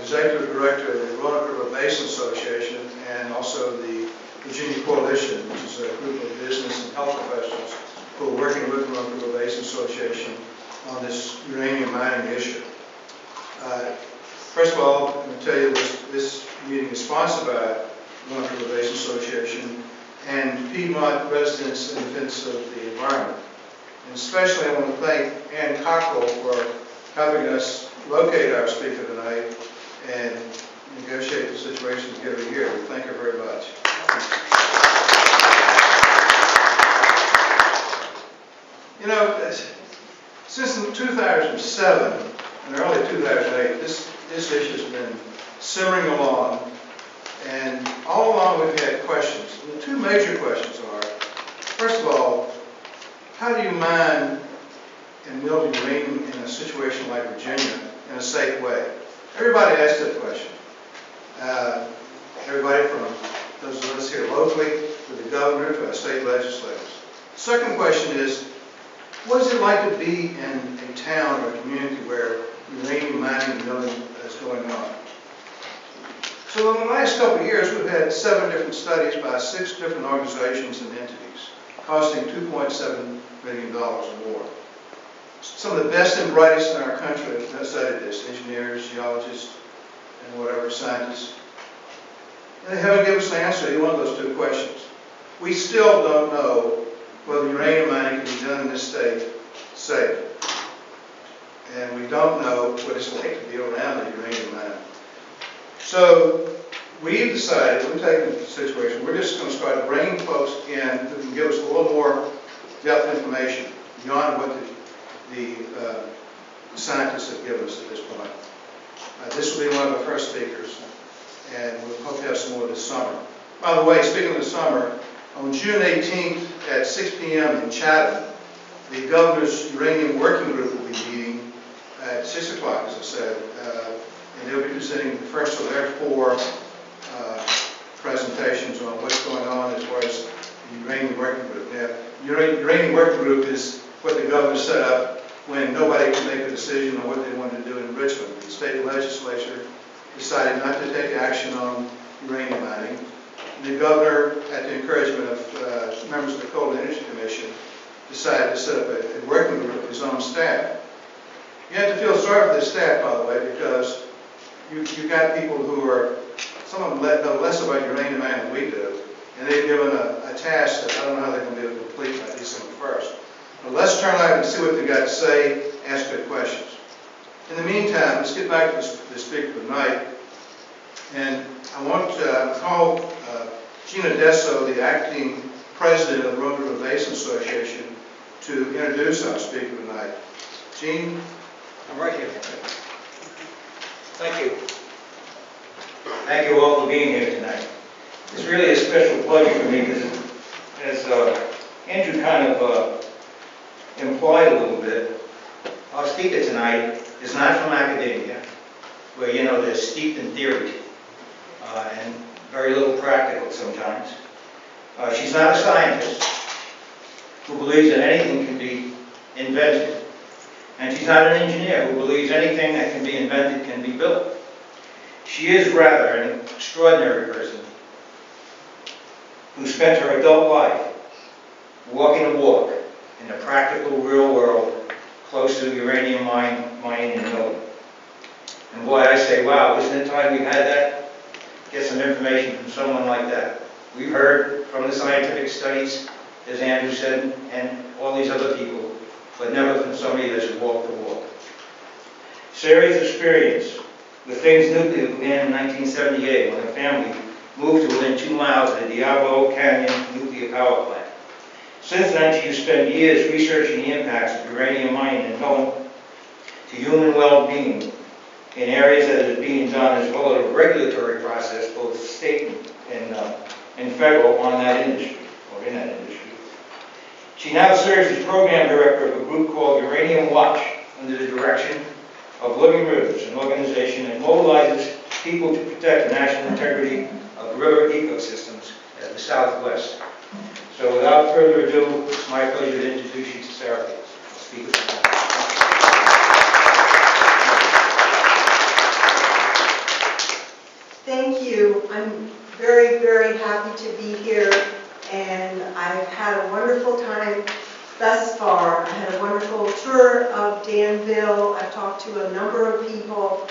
Executive Director of the Roanoke Basin Association and also the Virginia Coalition, which is a group of business and health professionals who are working with the Roanoke Basin Association on this uranium mining issue. First of all, I'm going to tell you this meeting is sponsored by the Roanoke Basin Association and Piedmont Residents in Defense of the Environment. And especially I want to thank Ann Cockrell for helping us locate our speaker tonight and negotiate the situation to get her here. We thank her very much. You know, since 2007 and early 2008, this issue has been simmering along, and all along we've had questions. And the two major questions are, first of all, how do you mine and mill uranium in a situation like Virginia in a safe way? Everybody asks that question. Everybody from those of us here locally, to the governor, to our state legislators. Second question is, what is it like to be in a town or a community where uranium mining and milling is going on? So in the last couple of years, we've had 7 different studies by 6 different organizations and entities, costing $2.7 million or more. Some of the best and brightest in our country have studied this, engineers, geologists, and whatever, scientists. And they haven't given us an answer to either one of those 2 questions. We still don't know whether uranium mining can be done in this state safe. And we don't know what it's like to be around the uranium mining. So we've decided, we've taken the situation, we're just going to start bringing folks in who can give us a little more depth information beyond what the scientists have given us at this point. This will be one of the first speakers, and we'll hope to have some more this summer. By the way, speaking of the summer, on June 18th at 6 p.m. in Chatham, the Governor's Uranium Working Group will be meeting at 6 o'clock, as I said, and they'll be presenting the first of their 4 presentations on what's going on as far as the Uranium Working Group. Now, Uranium Working Group is what the governor set up when nobody could make a decision on what they wanted to do in Richmond. The state legislature decided not to take action on uranium mining. The governor, at the encouragement of members of the Coal Energy Commission, decided to set up a working group of his own staff. You have to feel sorry for this staff, by the way, because you've got people who are, some of them know less about uranium mining than we do, and they've given a task that I don't know how they're going to be able to complete by December 1st. But let's turn out and see what they've got to say, ask good questions. In the meantime, let's get back to the speaker tonight. And I want to call Gina Desso, the acting president of the Roanoke Basin Association, to introduce our speaker tonight. Gene? I'm right here. Thank you. Thank you all for being here tonight. It's really a special pleasure for me because, as Andrew kind of implied a little bit, our speaker tonight is not from academia, where, you know, they're steeped in theory and very little practical sometimes. She's not a scientist who believes that anything can be invented. And she's not an engineer who believes anything that can be invented can be built. She is rather an extraordinary person who spent her adult life walking a walk in the practical, real world close to uranium mining and milling. And boy, I say, wow, isn't it time we had that? Get some information from someone like that. We've heard from the scientific studies, as Andrew said, and all these other people, but never from somebody that's walked the walk. Sarah's experience with Things Nuclear began in 1978 when her family moved to within 2 miles of the Diablo Canyon nuclear power plant. Since then, she has spent years researching the impacts of uranium mining and milling to human well-being in areas that is being done, as well as a regulatory process, both state and federal, on that industry, or in that industry. She now serves as program director of a group called Uranium Watch, under the direction of Living Rivers, an organization that mobilizes people to protect the national integrity of river ecosystems at the Southwest. So without further ado, it's my pleasure to introduce you to Sarah. Speaker. I'm very, very happy to be here, and I've had a wonderful time thus far. I had a wonderful tour of Danville. I've talked to a number of people,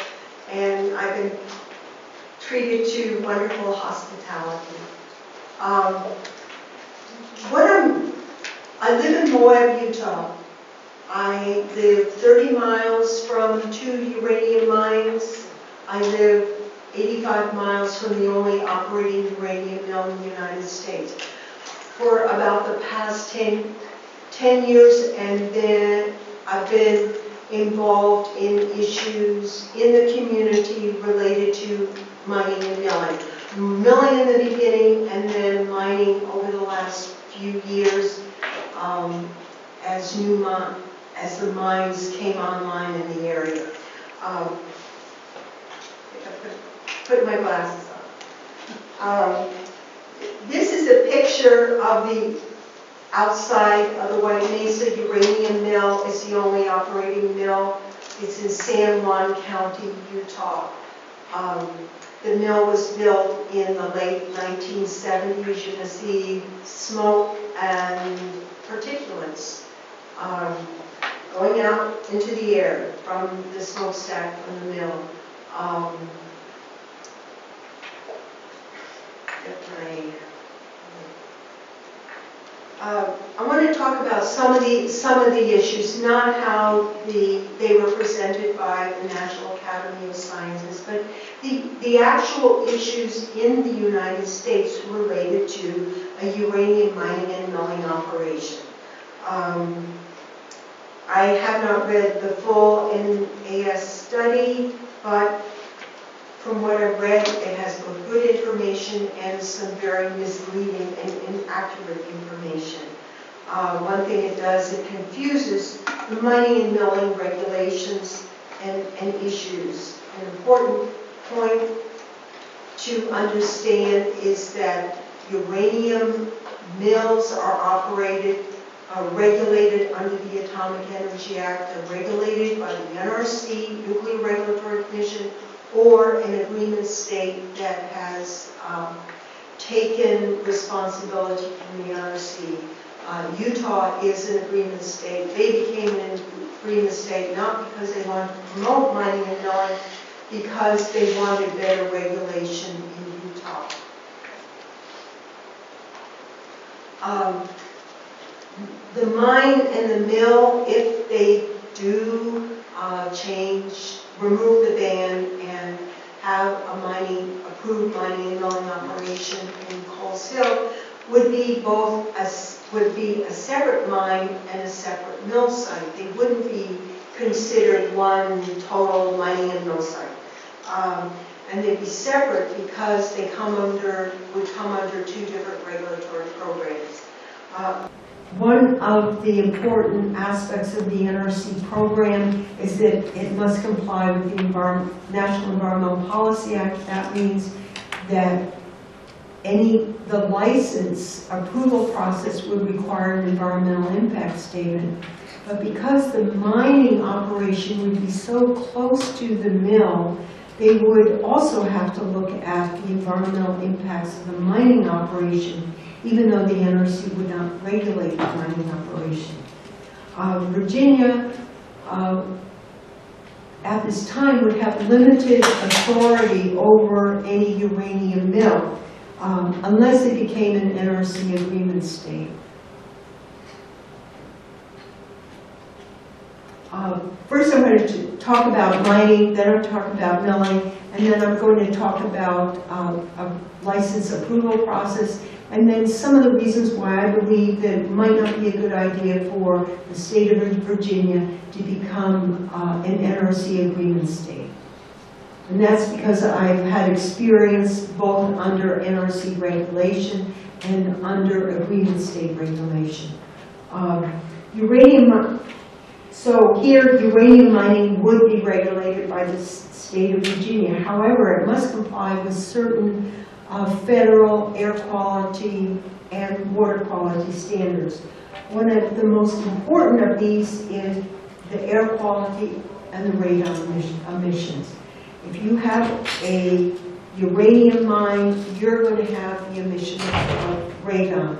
and I've been treated to wonderful hospitality. I live in Moab, Utah. I live 30 miles from 2 uranium mines. I live 85 miles from the only operating uranium mill in the United States. For about the past 10 years, and then I've been involved in issues in the community related to mining and milling. Milling in the beginning, and then mining over the last few years as the mines came online in the area. Put my glasses on. This is a picture of the outside of the White Mesa Uranium Mill. It's the only operating mill. It's in San Juan County, Utah. The mill was built in the late 1970s. You can see smoke and particulates going out into the air from the smokestack from the mill. I want to talk about some of the issues, not how they were presented by the National Academy of Sciences, but the actual issues in the United States related to a uranium mining and milling operation. I have not read the full NAS study, but from what I've read, it has both good information and some very misleading and inaccurate information. One thing it does, it confuses the mining and milling regulations and issues. An important point to understand is that uranium mills are regulated under the Atomic Energy Act. They're regulated by the NRC, Nuclear Regulatory Commission, or an agreement state that has taken responsibility from the NRC. Utah is an agreement state. They became an agreement state not because they wanted to promote mining and milling, because they wanted better regulation in Utah. The mine and the mill, if they do remove the ban and have a approved mining and milling operation in Coles Hill, would be a separate mine and a separate mill site. They wouldn't be considered one total mining and mill site. And they'd be separate because they would come under two different regulatory programs. One of the important aspects of the NRC program is that it must comply with the National Environmental Policy Act. That means that the license approval process would require an environmental impact statement. But because the mining operation would be so close to the mill, they would also have to look at the environmental impacts of the mining operation, even though the NRC would not regulate the mining operation. Virginia, at this time, would have limited authority over any uranium mill, unless it became an NRC agreement state. First I'm going to talk about mining, then I'll talk about milling, and then I'm going to talk about a license approval process, and then some of the reasons why I believe that it might not be a good idea for the state of Virginia to become an NRC agreement state. And that's because I've had experience both under NRC regulation and under agreement state regulation. So here, uranium mining would be regulated by the state of Virginia. However, it must comply with certain federal air quality and water quality standards. One of the most important of these is the air quality and the radon emissions. If you have a uranium mine, you're going to have the emission of radon.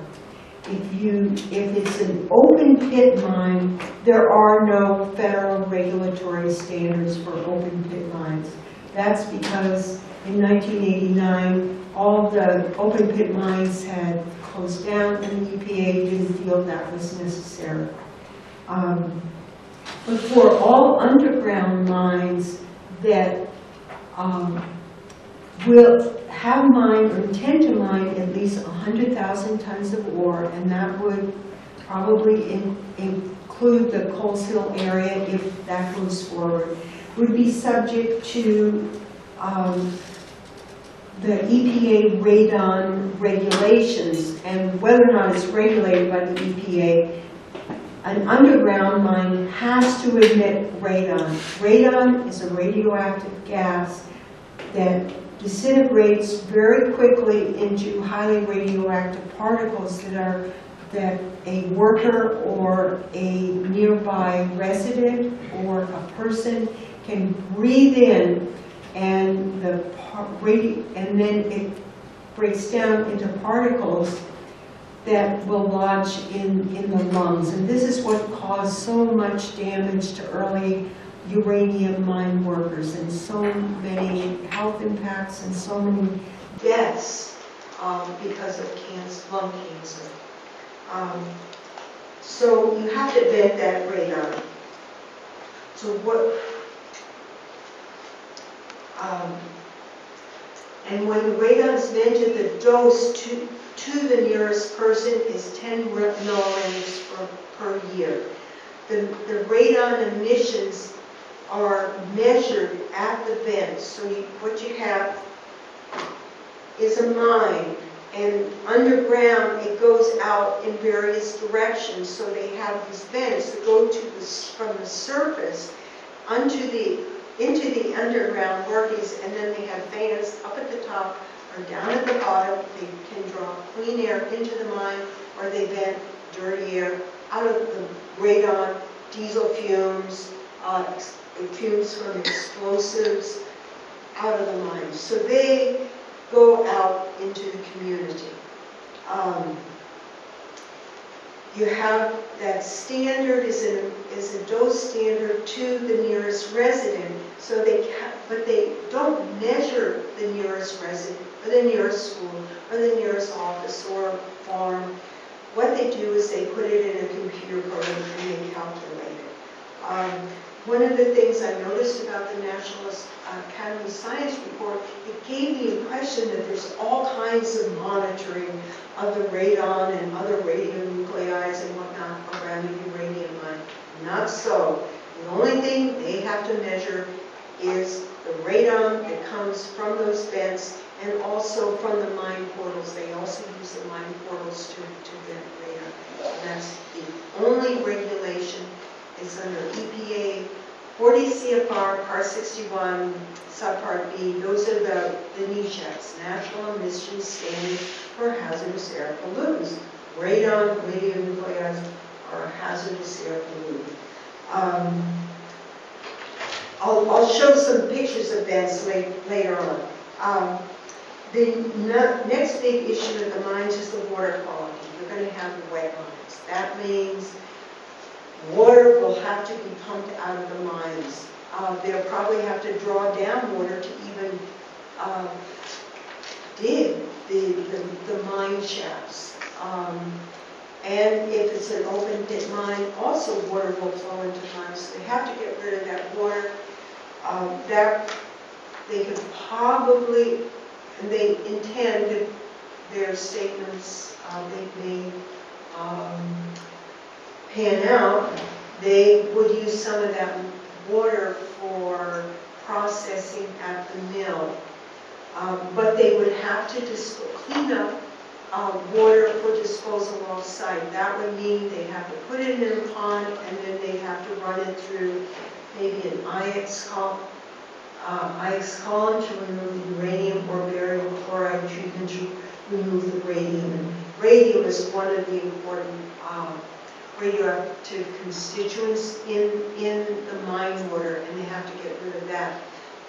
If it's an open pit mine, there are no federal regulatory standards for open pit mines. That's because in 1989, all the open pit mines had closed down and the EPA didn't feel that was necessary. But for all underground mines that will have mined or intend to mine at least 100,000 tons of ore, and that would probably include the Coles Hill area if that goes forward, would be subject to the EPA radon regulations. And whether or not it's regulated by the EPA, an underground mine has to emit radon. Radon is a radioactive gas that disintegrates very quickly into highly radioactive particles that a worker or a nearby resident or a person can breathe in, and then it breaks down into particles that will lodge in the lungs. And this is what caused so much damage to early uranium mine workers, and so many health impacts and so many deaths because of lung cancer. So you have to vent that radon. So and when the radon is vented, the dose to the nearest person is 10 milligrams per year. The radon emissions are measured at the vent. So what you have is a mine, and underground it goes out in various directions. So they have these vents that go from the surface into the underground workings, and then they have fans up at the top or down at the bottom. They can draw clean air into the mine, or they vent dirty air out of the radon, diesel fumes, fumes from explosives out of the mine. So they go out into the community. You have that standard is a dose standard to the nearest resident. So but they don't measure the nearest resident, or the nearest school, or the nearest office or farm. What they do is they put it in a computer program and they calculate it. One of the things I noticed about the National Academy Science Report, it gave the impression that there's all kinds of monitoring of the radon and other radionuclides and whatnot around the uranium mine. Not so. The only thing they have to measure is the radon that comes from those vents, and also from the mine portals. They also use the mine portals to vent radon. And that's the only regulation. It's under EPA 40 CFR Part 61 subpart B. Those are the NESHAPs, National Emission Standards for Hazardous Air Pollutants. Radon, radionuclides are a hazardous air pollutant. I'll show some pictures of vents later on. The next big issue in the mines is the water quality. You're going to have the wet mines. That means water will have to be pumped out of the mines. They'll probably have to draw down water to even dig the mine shafts. And if it's an open pit mine, also water will flow into mines. So they have to get rid of that water. That they could probably, and they intend their statements they've made pan out, they would use some of that water for processing at the mill. But they would have to clean up water for disposal off-site. That would mean they have to put it in a pond, and then they have to run it through maybe an IX column to remove the uranium, or barium chloride treatment to remove the radium. And radium is one of the important radioactive constituents in the mine water, and they have to get rid of that.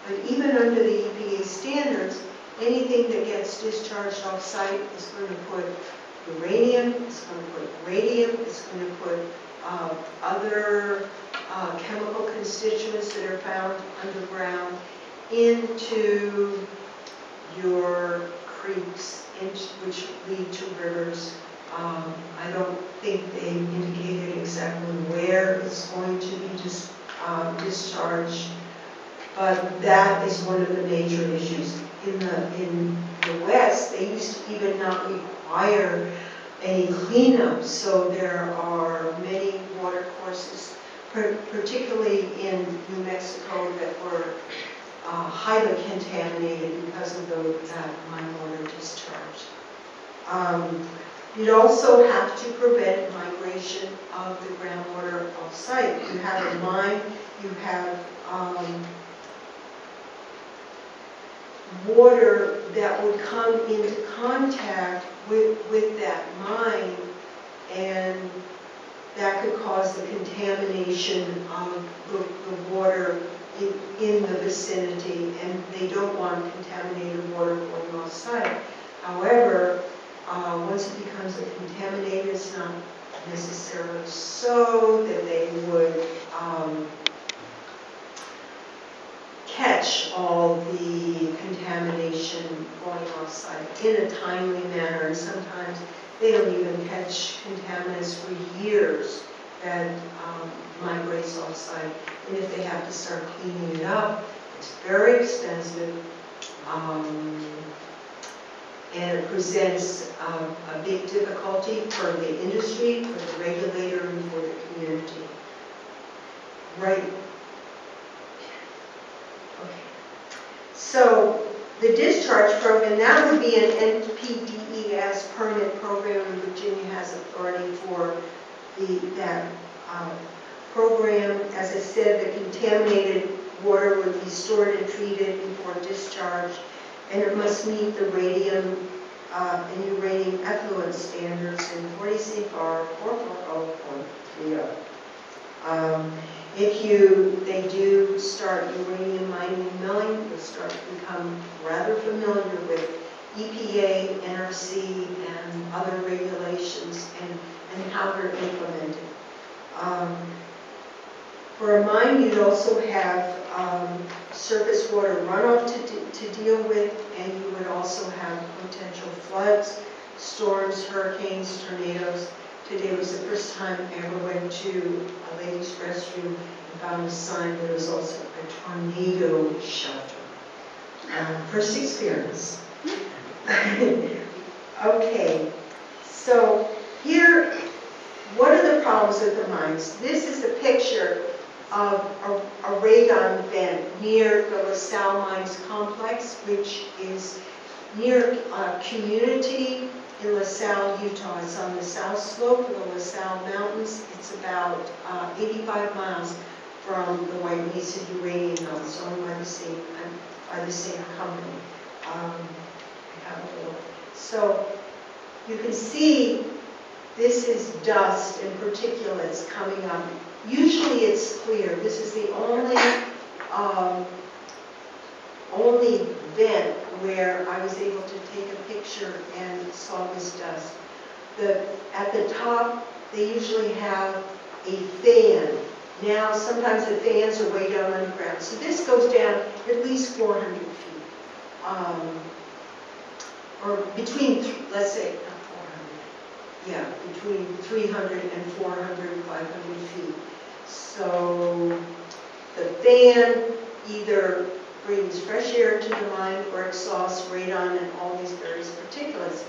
But even under the EPA standards, anything that gets discharged off-site is going to put uranium, it's going to put radium, it's going to put other chemical constituents that are found underground into your creeks, which lead to rivers. I don't think they indicated exactly where it's going to be discharged, but that is one of the major issues. In the West, they used to even not require any cleanup, so there are many water courses, particularly in New Mexico, that were highly contaminated because of that mine water discharge. You'd also have to prevent migration of the groundwater off-site. You have a mine, you have water that would come into contact with that mine, and that could cause the contamination of the water in the vicinity, and they don't want contaminated water going off-site. However, once it becomes contaminated, it's not necessarily so that they would catch all the contamination going off-site in a timely manner, and sometimes they don't even catch contaminants for years that migrates off-site. And if they have to start cleaning it up, it's very expensive, and it presents a big difficulty for the industry, for the regulator, and for the community. Right. Okay. So the discharge program, that would be an NPDES permit program, and Virginia has authority for that program. As I said, the contaminated water would be stored and treated before discharge, and it must meet the radium and uranium effluent standards in 40 CFR 440.30. If they do start uranium mining and milling, you'll start to become rather familiar with EPA, NRC, and other regulations and how they're implemented. For a mine, you'd also have surface water runoff to deal with, and you would also have potential floods, storms, hurricanes, tornadoes. Today was the first time I ever went to a ladies' restroom and found a sign that was also a tornado shelter. First experience. Okay, so here, what are the problems with the mines? This is a picture of a radon vent near the LaSalle Mines Complex, which is near a community in LaSalle, Utah. It's on the south slope of the LaSalle Mountains. It's about 85 miles from the White Mesa Uranium Mills, owned by the same company. So you can see this is dust and particulates coming up. Usually it's clear. This is the only vent where I was able to take a picture and saw this dust. At the top, they usually have a fan. Now, sometimes the fans are way down underground. So this goes down at least 400 feet. Or between, let's say, not 400. Yeah, between 300 and 400, 500 feet. So the fan either brings fresh air to the mine or exhausts radon and all these various particulates.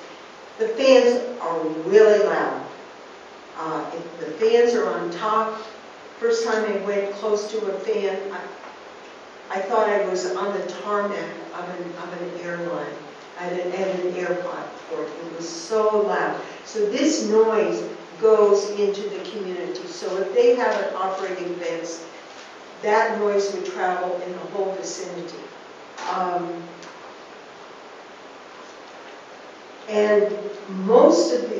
The fans are really loud. If the fans are on top, first time I went close to a fan, I thought I was on the tarmac of an airline at an airport. It was so loud. So this noise goes into the community. So if they have an operating vents, that noise would travel in the whole vicinity. And most of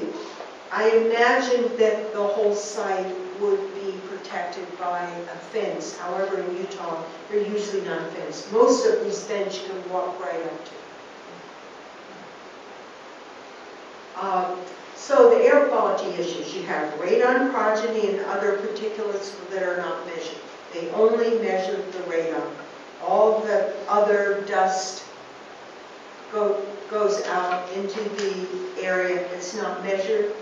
I imagine that the whole site would be protected by a fence. However, in Utah, they're usually not fenced. Most of these fences you can walk right up to. So the air quality issues, you have radon, progeny, and other particulates that are not measured. They only measure the radon. All the other dust goes out into the area. It's not measured.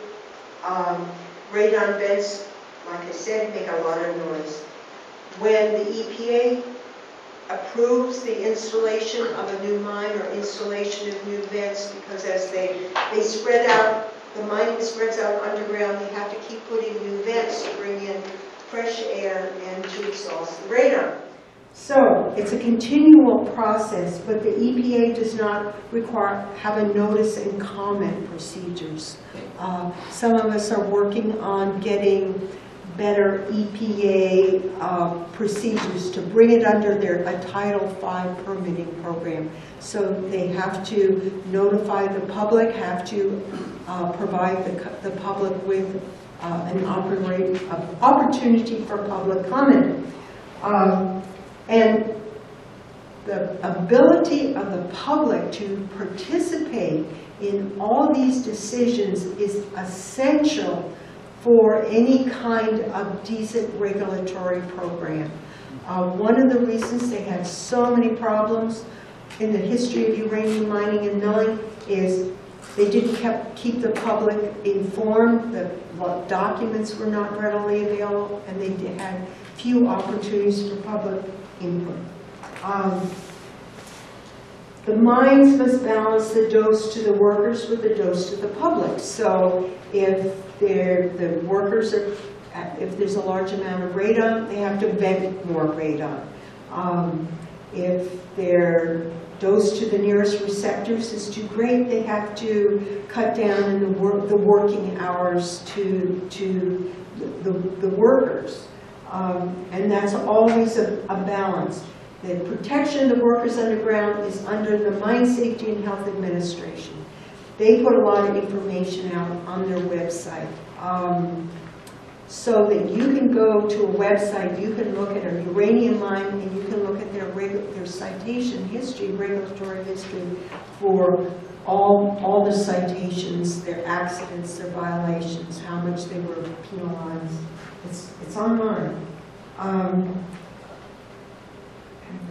Radon vents, like I said, make a lot of noise. When the EPA approves the installation of a new mine or installation of new vents, because as they spread out, the mining spreads out underground, they have to keep putting new vents to bring in fresh air and to exhaust the radon. So it's a continual process, but the EPA does not have a notice and comment procedures. Some of us are working on getting better EPA procedures to bring it under a Title V permitting program. So they have to notify the public, have to provide the public with an opportunity for public comment. And the ability of the public to participate in all these decisions is essential for any kind of decent regulatory program. One of the reasons they had so many problems in the history of uranium mining and milling is they didn't keep the public informed, the documents were not readily available, and they had few opportunities for public input. The mines must balance the dose to the workers with the dose to the public. So if the workers are, if there's a large amount of radon, they have to vent more radon. If their dose to the nearest receptors is too great, they have to cut down in the working hours to the workers. And that's always a balance. The protection of the workers underground is under the Mine Safety and Health Administration. They put a lot of information out on their website. So that you can go to a website, you can look at a uranium mine, and you can look at their citation history, regulatory history for all the citations, their accidents, their violations, how much they were penalized. It's online.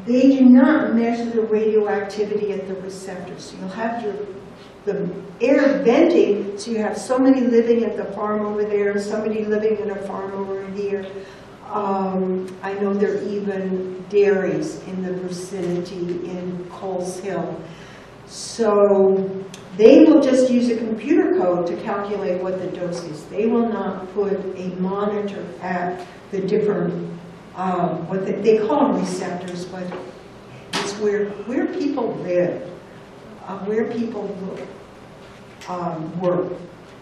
They do not measure the radioactivity at the receptors. So you'll have the air venting, so you have somebody living at the farm over there and somebody living in a farm over here. I know there are even dairies in the vicinity in Coles Hill. So they will just use a computer code to calculate what the dose is. They will not put a monitor at the different, what they call them receptors, but it's where people live, where people work.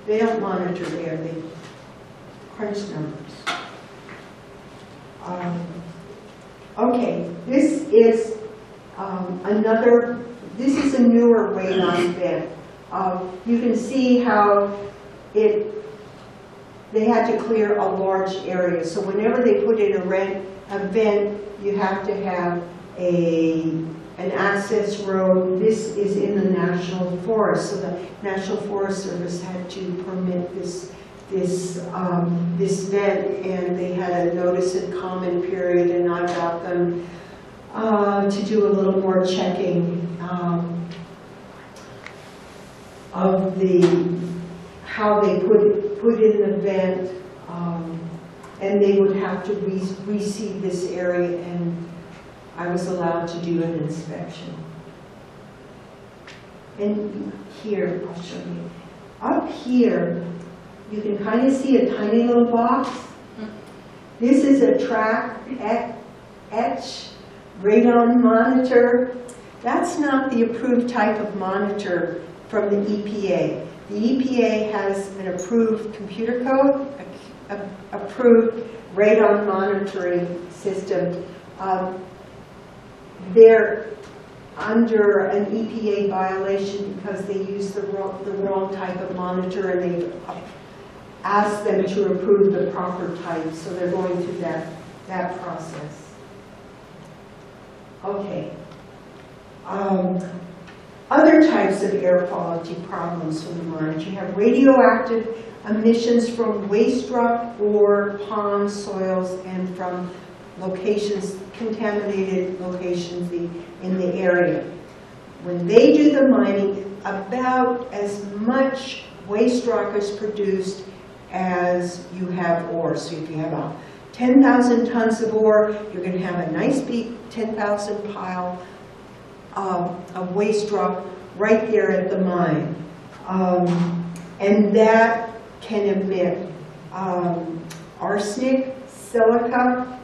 They don't monitor there, they crunch numbers. Okay, this is this is a newer radon vent. You can see how they had to clear a large area. So whenever they put in a vent, you have to have an access road. This is in the National Forest, so the National Forest Service had to permit this vent, and they had a notice and comment period, and I got them to do a little more checking of how they put in the vent, and they would have to reseed this area, and I was allowed to do an inspection. And here, I'll show you. Up here, you can kind of see a tiny little box. This is a track etch radon monitor. That's not the approved type of monitor from the EPA. The EPA has an approved computer code, approved radon monitoring system. They're under an EPA violation because they use the wrong type of monitor, and they've asked them to approve the proper type, so they're going through that process. Okay. other types of air quality problems from the mines. You have radioactive emissions from waste rock or pond soils and from locations, contaminated locations in the area. When they do the mining, about as much waste rock is produced as you have ore. So if you have 10,000 tons of ore, you're going to have a nice big 10,000 pile of waste rock right there at the mine. And that can emit arsenic, silica,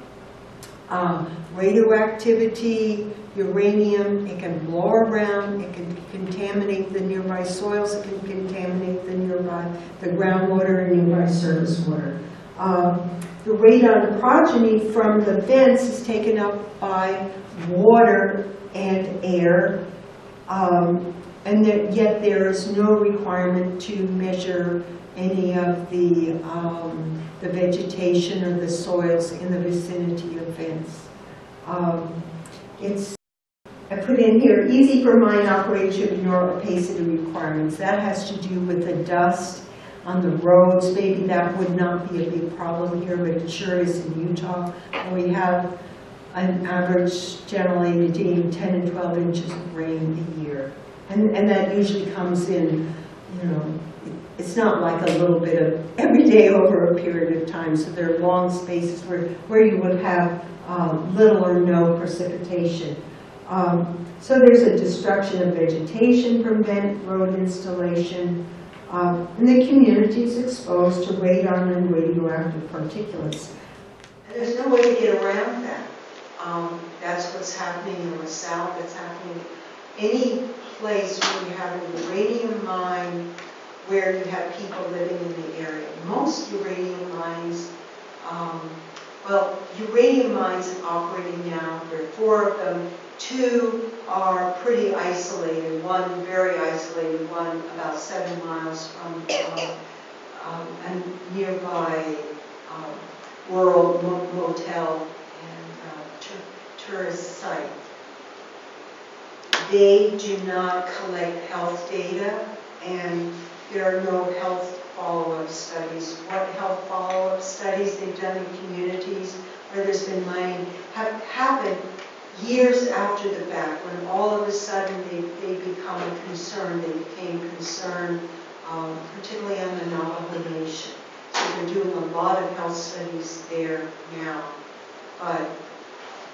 radioactivity, uranium. It can blow around, it can contaminate the nearby soils, it can contaminate the groundwater and nearby surface water. The radon progeny from the vents is taken up by water and air, and yet there is no requirement to measure any of the vegetation or the soils in the vicinity of vents. I put in here, easy for mine operators to ignore opacity requirements. That has to do with the dust on the roads. Maybe that would not be a big problem here, but it sure is in Utah, where we have an average generally between 10 and 12 inches of rain a year. And that usually comes in, you know, it's not like a little bit of every day over a period of time. So there are long spaces where you would have little or no precipitation. So there's a destruction of vegetation from vent road installation, and the community is exposed to radon and radioactive particulates. And there's no way to get around that. That's what's happening in LaSalle, that's happening any place where you have an uranium mine where you have people living in the area. Most uranium mines, uranium mines operating now, there are 4 of them. 2 are pretty isolated, one very isolated, one about 7 miles from a nearby rural motel and tourist site. They do not collect health data, and there are no health follow-up studies. What health follow-up studies they've done in communities where there's been mining have happened years after the fact, when all of a sudden they become concerned. They became concerned, particularly on the Navajo Nation. So they're doing a lot of health studies there now. But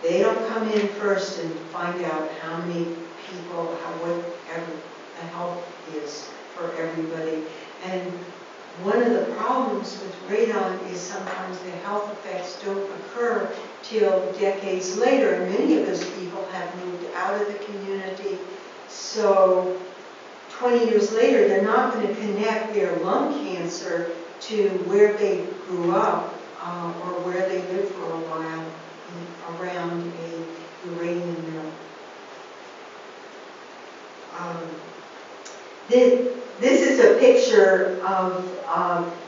they don't come in first and find out how many people, whatever the health is for everybody. And one of the problems with radon is sometimes the health effects don't occur till decades later, and many of those people have moved out of the community. So 20 years later, they're not going to connect their lung cancer to where they grew up or where they lived for a while around a uranium mill. This is a picture of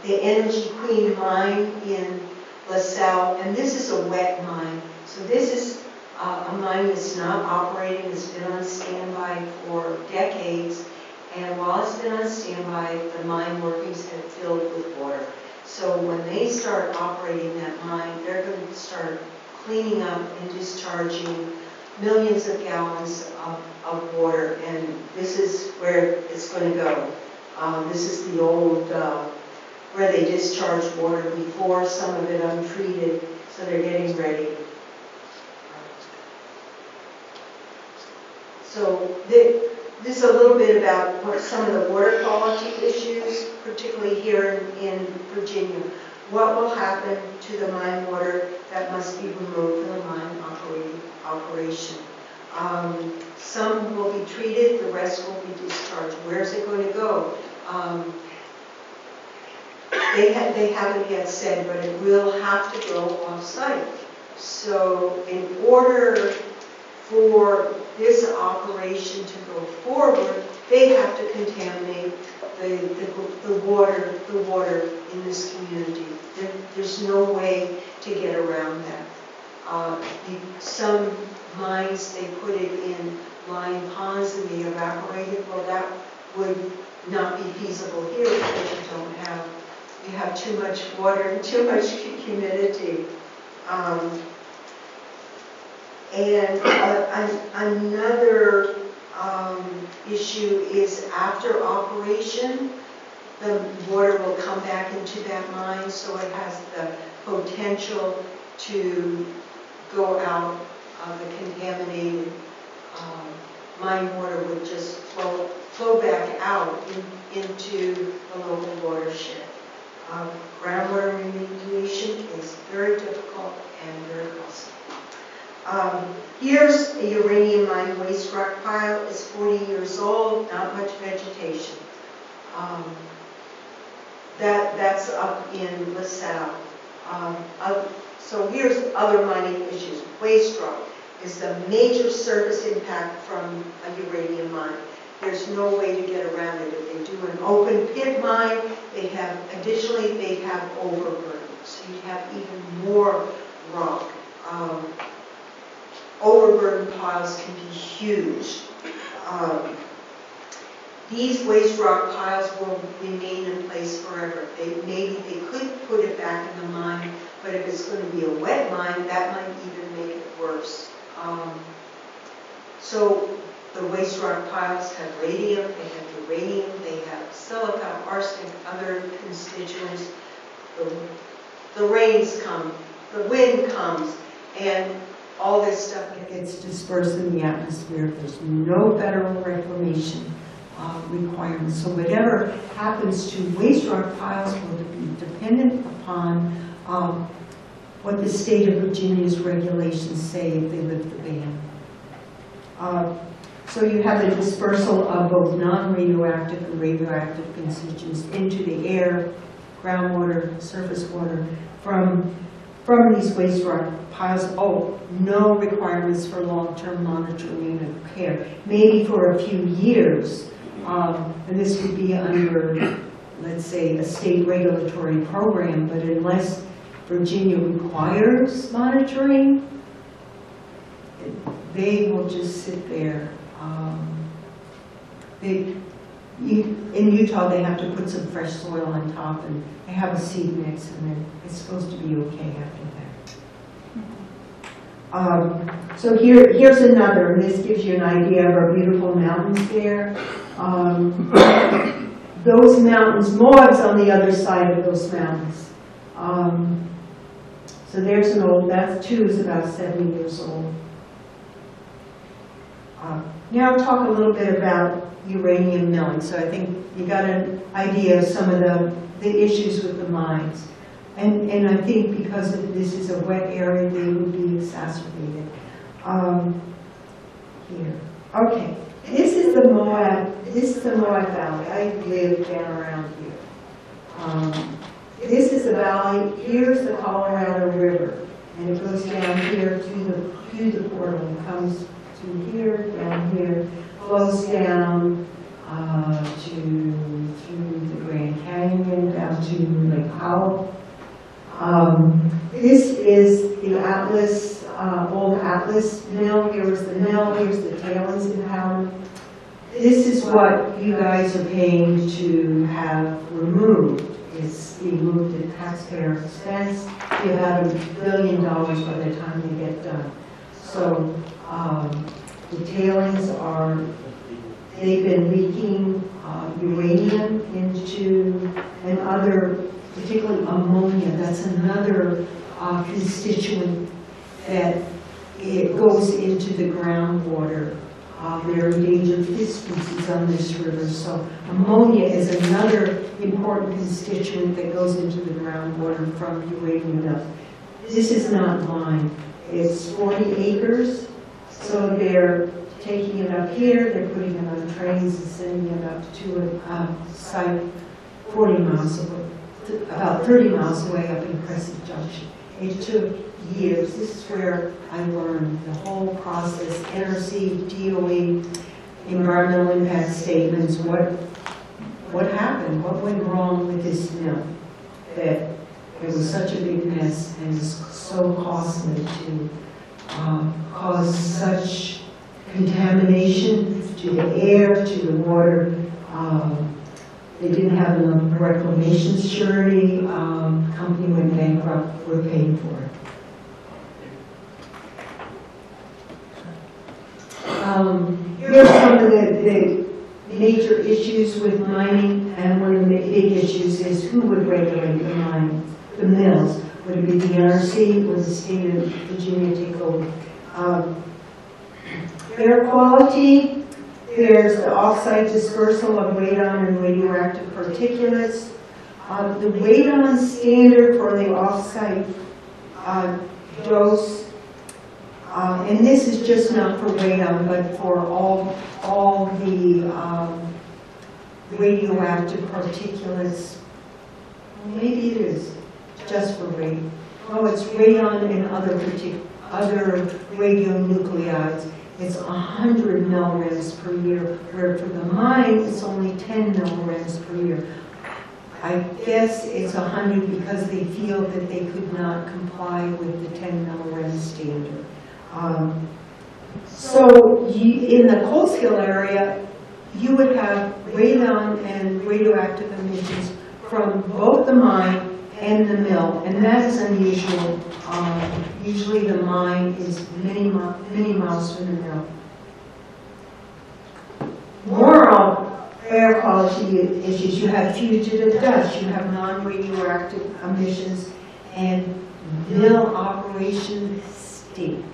the Energy Queen mine in LaSalle, and this is a wet mine. So this is a mine that's not operating, it's been on standby for decades, and while it's been on standby, the mine workings have filled with water. So when they start operating that mine, they're going to start cleaning up and discharging millions of gallons of water, and this is where it's going to go. This is the old, where they discharged water before, some of it untreated, so they're getting ready. So this is a little bit about what some of the water quality issues, particularly here in Virginia. What will happen to the mine water that must be removed from the mine operation? Some will be treated, the rest will be discharged. Where's it going to go? They haven't yet said, but it will have to go off-site. So in order for this operation to go forward, they have to contaminate the water in this community. There's no way to get around that. Some mines, they put it in lined ponds and they evaporate it. Well, that would not be feasible here because you have too much water and too much humidity. Another issue is after operation, the water will come back into that mine, so it has the potential to go out. The contaminated mine water would just flow back out into the local watershed. Groundwater remediation is very difficult and very costly. Here's a uranium mine waste rock pile. It's 40 years old, not much vegetation. That's up in LaSalle. So here's other mining issues. Waste rock is the major surface impact from a uranium mine. There's no way to get around it. If they do an open pit mine, additionally they have overburden. So you have even more rock. Overburden piles can be huge. These waste rock piles will remain in place forever. Maybe they could put it back in the mine, but if it's going to be a wet mine, that might even make it worse. So the waste rock piles have radium, they have uranium, they have silica, arsenic, other constituents. The rains come, the wind comes, and all this stuff gets dispersed in the atmosphere. There's no federal reclamation requirements. So whatever happens to waste rock piles will be dependent upon what the state of Virginia's regulations say if they lift the ban. So you have the dispersal of both non-radioactive and radioactive constituents into the air, groundwater, surface water from these waste rock piles. Oh, no requirements for long-term monitoring and care. Maybe for a few years, and this would be under, let's say, a state regulatory program, but unless Virginia requires monitoring, they will just sit there. In Utah, they have to put some fresh soil on top, and they have a seed mix, and then it's supposed to be okay after that. So here's another, and this gives you an idea of our beautiful mountains there. Those mountains, Moab's on the other side of those mountains. So there's an old, that too is about 70 years old. Now I'll talk a little bit about uranium milling. So I think you got an idea of some of the issues with the mines. And I think because this is a wet area, they would be exacerbated. Here. Okay. This is the Moab Valley. I live down around here. This is the valley. Here's the Colorado River, and it goes down here to the portal and comes to here, down here, flows down through the Grand Canyon, down to Lake Powell. This is the Atlas, old Atlas mill. Here's the mill, here's the tailings impound. This is what you guys are paying to have removed. It's being moved at taxpayer expense. Be about $1 billion by the time they get done. So the tailings they've been leaking uranium into, and other, particularly ammonia. That's another constituent that it goes into the groundwater. There are endangered fish species on this river, so ammonia is another important constituent that goes into the groundwater from uranium dust. This is not mine. It's 40 acres, so they're taking it up here, they're putting it on trains and sending it up to a site 40 miles away, about 30 miles away up in Crescent Junction. It took years. This is where I learned the whole process, NRC, DOE, environmental impact statements, what happened, what went wrong with this mill that It was such a big mess and so costly to cause such contamination to the air, to the water. They didn't have enough reclamation surety. Company went bankrupt. We're paying for it. Here are some of the major issues with mining, and one of the big issues is who would regulate the mine, the mills. Would it be the NRC or the state of Virginia take over? Air quality, there's the oxide dispersal of radon and radioactive particulates. The radon standard for the oxide dose, and this is just not for radon, but for all the radioactive particulates. Maybe it is just for radon. Oh, it's radon and other radionuclides. It's 100 milligrams per year, where for the mine, it's only 10 milligrams per year. I guess it's 100 because they feel that they could not comply with the 10 milligram standard. In the Coleshill area, you would have radon and radioactive emissions from both the mine and the mill, and that is unusual. Usually the mine is many miles from the mill. Moral air quality issues, you have fugitive dust, you have non-radioactive emissions, and mill operation stink.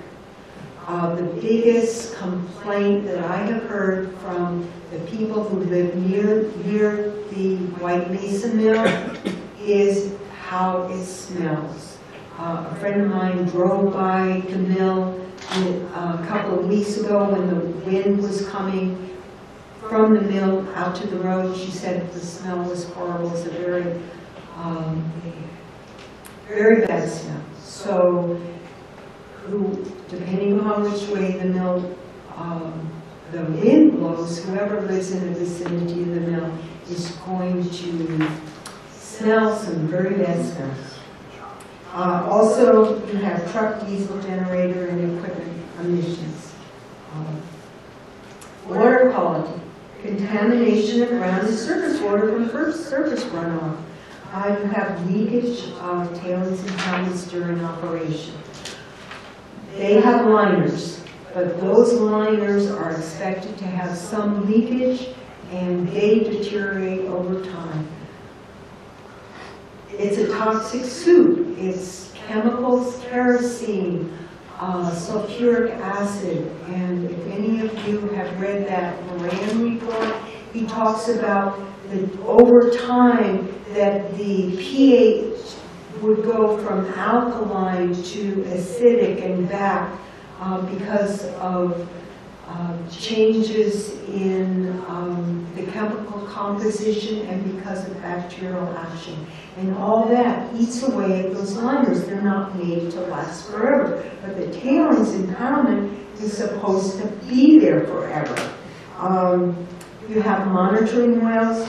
The biggest complaint that I have heard from the people who live near the White Mesa mill is how it smells. A friend of mine drove by the mill a couple of weeks ago when the wind was coming from the mill out to the road. She said the smell was horrible. It's a very bad smell. So, depending on which way the mill, the wind blows, whoever lives in the vicinity of the mill is going to smell some very bad smells. Also, you have truck, diesel generator, and equipment emissions. Water quality, contamination of ground and surface water from surface runoff. You have leakage of tailings and impoundments during operation. They have liners, but those liners are expected to have some leakage, and they deteriorate over time. It's a toxic soup. It's chemicals, kerosene, sulfuric acid, and if any of you have read that Uranium report, he talks about that over time that the pH would go from alkaline to acidic and back because of changes in the chemical composition and because of bacterial action. And all that eats away at those liners. They're not made to last forever. But the tailings impoundment is supposed to be there forever. You have monitoring wells.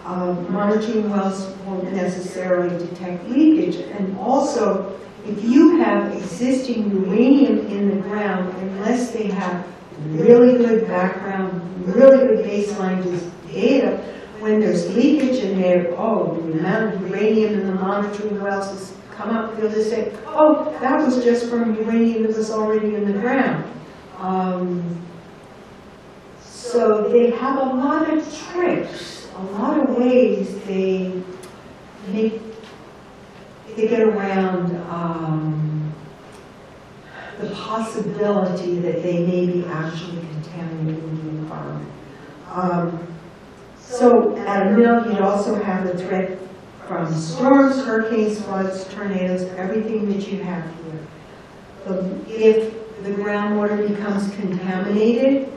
Monitoring wells won't necessarily detect leakage. And also, if you have existing uranium in the ground, unless they have really good background, really good baseline data, when there's leakage in there, the amount of uranium in the monitoring wells has come up, they'll just say, oh, that was just from uranium that was already in the ground. So they have a lot of tricks, a lot of ways they get around the possibility that they may be actually contaminating the environment. So at a mill, you'd also have the threat from storms, hurricanes, floods, tornadoes, everything that you have here. If the groundwater becomes contaminated,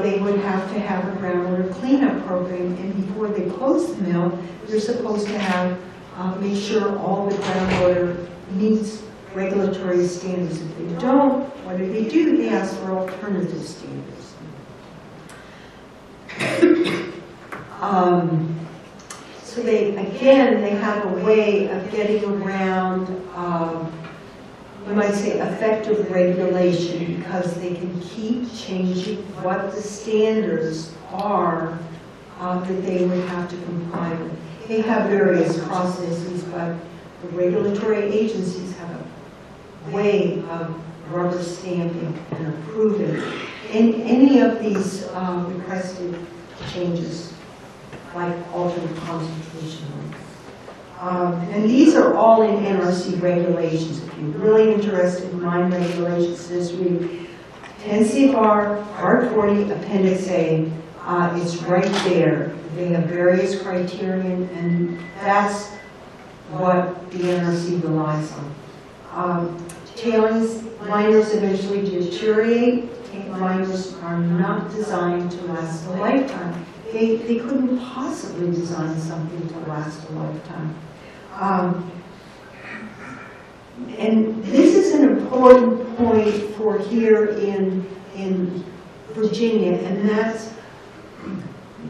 they would have to have a groundwater cleanup program, and before they close the mill, they're supposed to have make sure all the groundwater meets regulatory standards. If they don't, what do? They ask for alternative standards. So So they have a way of getting around, you might say, effective regulation, because they can keep changing what the standards are that they would have to comply with. They have various processes, but the regulatory agencies have a way of rubber stamping and approving any of these requested changes, like alternate concentration limits. And these are all in NRC regulations. If you're really interested in mine regulations, just read 10 CFR Part 40 Appendix A. It's right there. They have various criterion, and that's what the NRC relies on. Tailings, miners eventually deteriorate. Miners are not designed to last a lifetime. They couldn't possibly design something to last a lifetime. And this is an important point for here in Virginia, and that's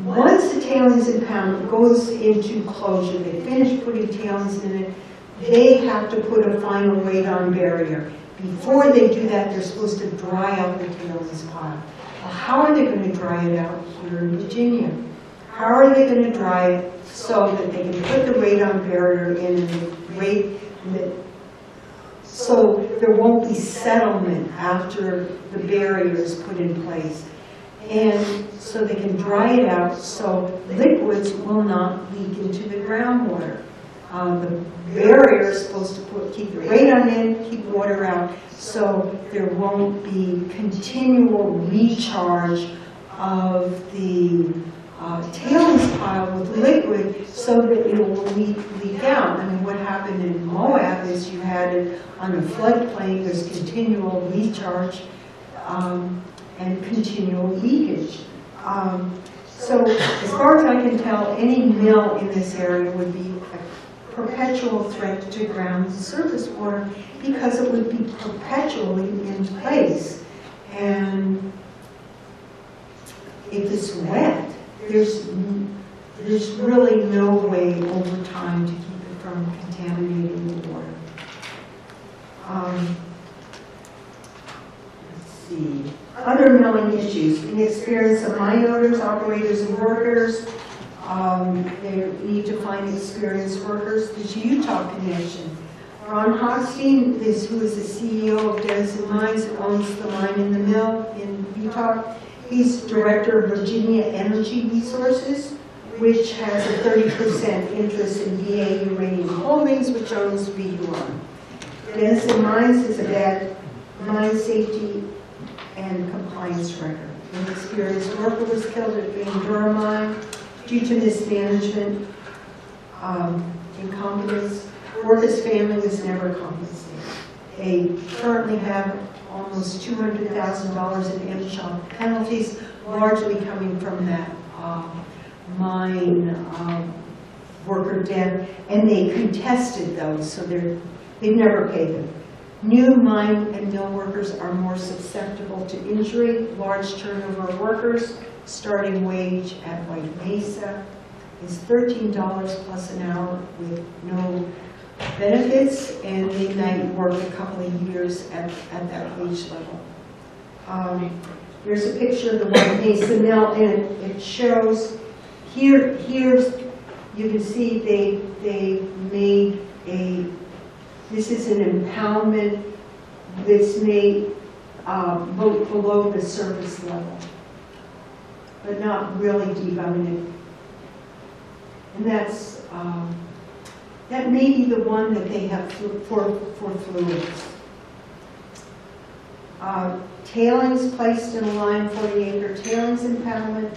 once the tailings impoundment goes into closure, they finish putting tailings in it, they have to put a final radon barrier. Before they do that, they're supposed to dry out the tailings pile. Well, how are they going to dry it out here in Virginia? How are they going to dry it so that they can put the radon barrier in so there won't be settlement after the barrier is put in place? And so they can dry it out so liquids will not leak into the groundwater. The barrier is supposed to keep the radon in, keep water out, so there won't be continual recharge of the tailings pile with liquid so that it will leak out. I mean, what happened in Moab is you had it on a floodplain, there's continual recharge and continual leakage. So as far as I can tell, any mill in this area would be a perpetual threat to ground and surface water because it would be perpetually in place. And if it's wet, there's really no way over time to keep it from contaminating the water. Let's see. Other milling issues. In the experience of mine owners, operators, and workers, they need to find experienced workers. The Utah Connection. Ron Hochstein, who is the CEO of Denison Mines, who owns the mine and the mill in Utah. He's director of Virginia Energy Resources, which has a 30% interest in VA Uranium Holdings, which owns VUR. Denison Mines is a bad mine safety and compliance record. An experienced worker was killed at Bandura Mine due to mismanagement, incompetence. Worker's family was never compensated. They currently have almost $200,000 in MSHA penalties, largely coming from that mine worker debt, and they contested those, so they've never paid them. New mine and mill workers are more susceptible to injury. Large turnover of workers. Starting wage at White Mesa is $13 plus an hour with no benefits, and they might work a couple of years at that wage level. Here's a picture of the White Mesa mill, and it shows here's you can see they made this is an impoundment that's made below the surface level, but not really deep. I mean, and that's that may be the one that they have for fluids. Tailings placed in a line 40-acre tailings impoundment.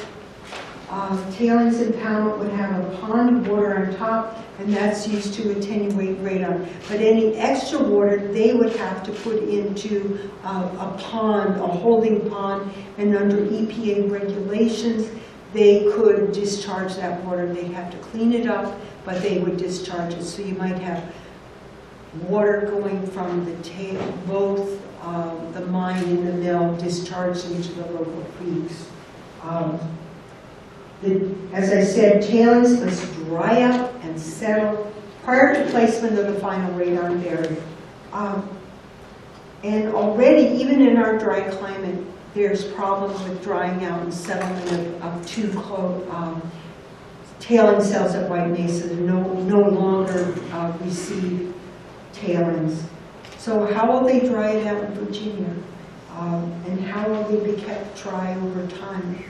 Tailings impoundment would have a pond of water on top, and that's used to attenuate radon. But any extra water, they would have to put into a pond, a holding pond, and under EPA regulations, they could discharge that water. They'd have to clean it up, but they would discharge it. So you might have water going from both the mine and the mill discharged into the local creeks. As I said, tailings must dry out and settle prior to placement of the final radon barrier. And already, even in our dry climate, there's problems with drying out and settlement of too close tailing cells at White Mesa that no longer receive tailings. So how will they dry it out in Virginia? And how will they be kept dry over time?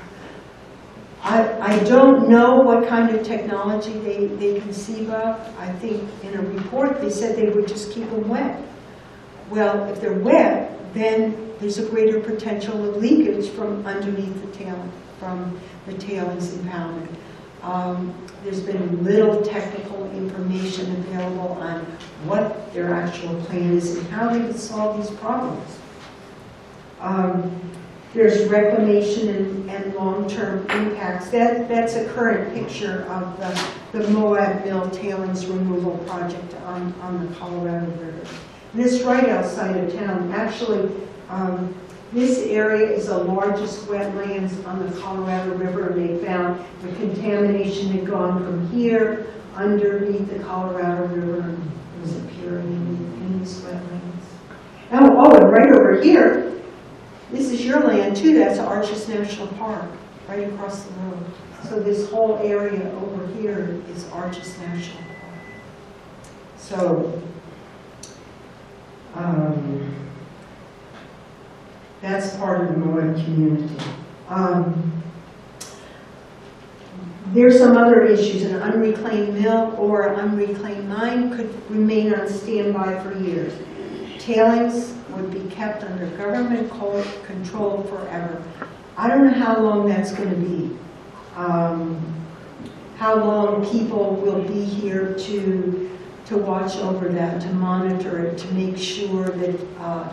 I don't know what kind of technology they conceive of. I think in a report they said they would just keep them wet. Well, if they're wet, then there's a greater potential of leakage from underneath the tailing, from the tailings impoundment. There's been little technical information available on what their actual plan is and how they would solve these problems. There's reclamation and long-term impacts. That's a current picture of the Moab Mill tailings removal project on the Colorado River. And it's right outside of town. Actually, this area is the largest wetlands on the Colorado River, and they found the contamination had gone from here underneath the Colorado River and was appearing in these wetlands. Oh, and right over here, this is your land too. That's Arches National Park, right across the road. So this whole area over here is Arches National Park. So that's part of the Moab community. There's some other issues. An unreclaimed mill or an unreclaimed mine could remain on standby for years. Tailings would be kept under government control forever. I don't know how long that's going to be. How long people will be here to watch over that, to monitor it, to make sure that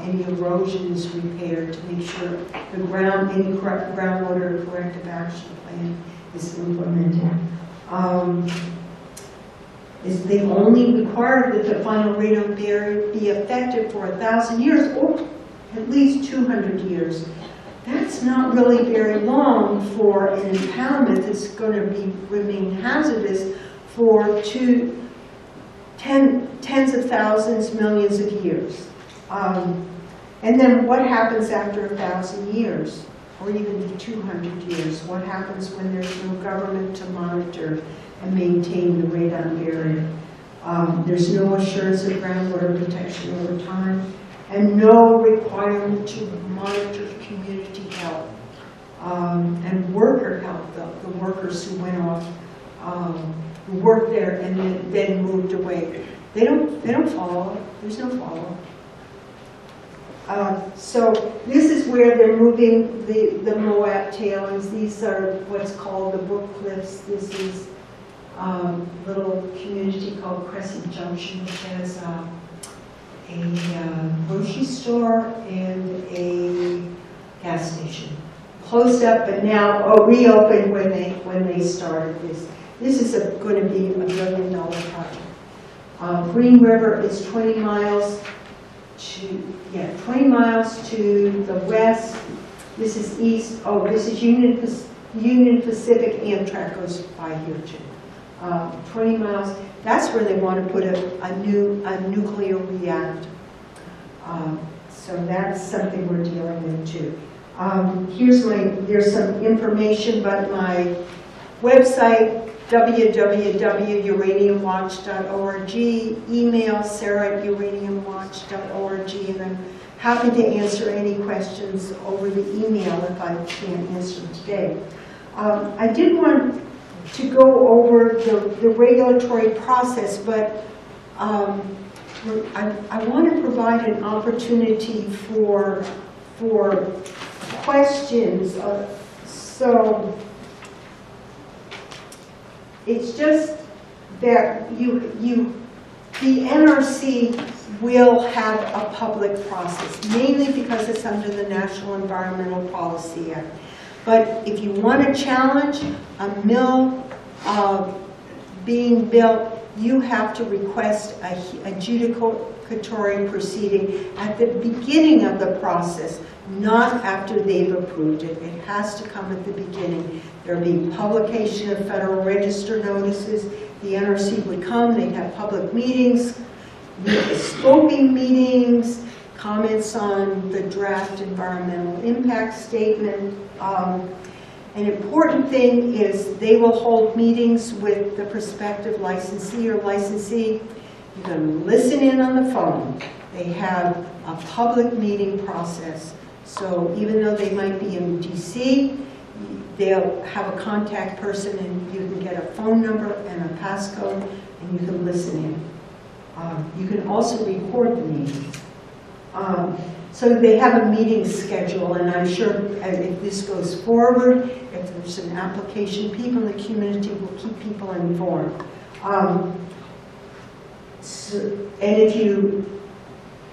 any erosion is repaired, to make sure the any groundwater corrective action plan is implemented. Is they only require that the final radon barrier be effective for 1,000 years or at least 200 years. That's not really very long for an impoundment that's going to remain hazardous for tens of thousands, millions of years. And then what happens after 1,000 years, or even 200 years? What happens when there's no government to monitor and maintain the radon barrier? There's no assurance of groundwater protection over time, and no requirement to monitor community health and worker health, the workers who went off, who worked there and then moved away. They don't follow. There's no follow. So this is where they're moving the Moab tailings. These are what's called the Brook Cliffs. This is a little community called Crescent Junction, which has a grocery store and a gas station. Closed up, but now reopened when they started this. This is going to be $1 billion project. Green River is 20 miles to the west. This is east. Oh, this is Union Pacific. Amtrak goes by here too. 20 miles. That's where they want to put a nuclear reactor. So that's something we're dealing with too. There's some information about my website, www.uraniumwatch.org, email sarah@uraniumwatch.org, and I'm happy to answer any questions over the email if I can't answer them today. I did want to go over the regulatory process, but I want to provide an opportunity for questions. So it's just that the NRC will have a public process, mainly because it's under the National Environmental Policy Act. But if you want to challenge a mill being built, you have to request a adjudicatory proceeding at the beginning of the process, not after they've approved it. It has to come at the beginning. There will be publication of Federal Register notices. the NRC would come, they'd have public meetings, scoping meetings, comments on the draft environmental impact statement. An important thing is they will hold meetings with the prospective licensee or licensee. You can listen in on the phone. They have a public meeting process. So even though they might be in DC, they'll have a contact person and you can get a phone number and a passcode and you can listen in. You can also record the meetings. So they have a meeting schedule, and I'm sure if this goes forward, if there's an application, people in the community will keep people informed. And if you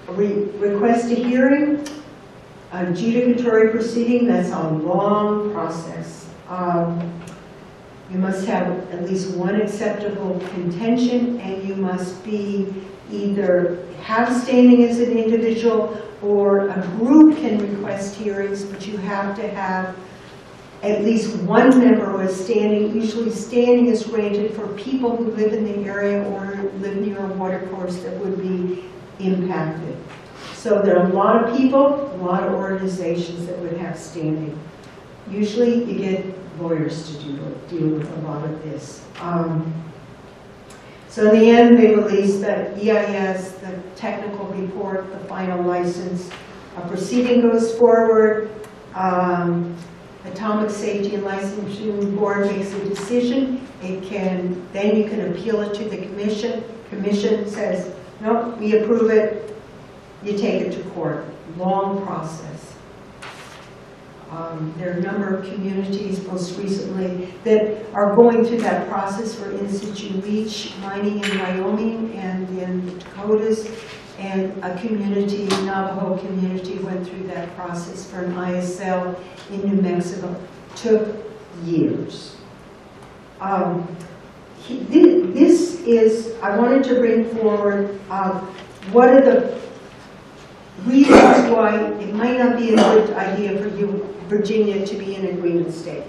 request a hearing, adjudicatory proceeding, that's a long process. You must have at least one acceptable contention, and you must be either have standing as an individual or a group can request hearings, but you have to have at least one member who is standing. Usually standing is granted for people who live in the area or live near a watercourse that would be impacted. So there are a lot of people, a lot of organizations that would have standing. Usually you get lawyers to deal with a lot of this. So in the end, they release the EIS, the technical report, the final license. A proceeding goes forward. Atomic Safety and Licensing Board makes a decision. Then you can appeal it to the commission. Commission says, no, we approve it. You take it to court. Long process. There are a number of communities, most recently, that are going through that process for in situ leach mining in Wyoming and in the Dakotas. And a community, Navajo community, went through that process for an ISL in New Mexico. Took years. This is, I wanted to bring forward what are the reasons why it might not be a good idea for you, Virginia, to be an agreement state.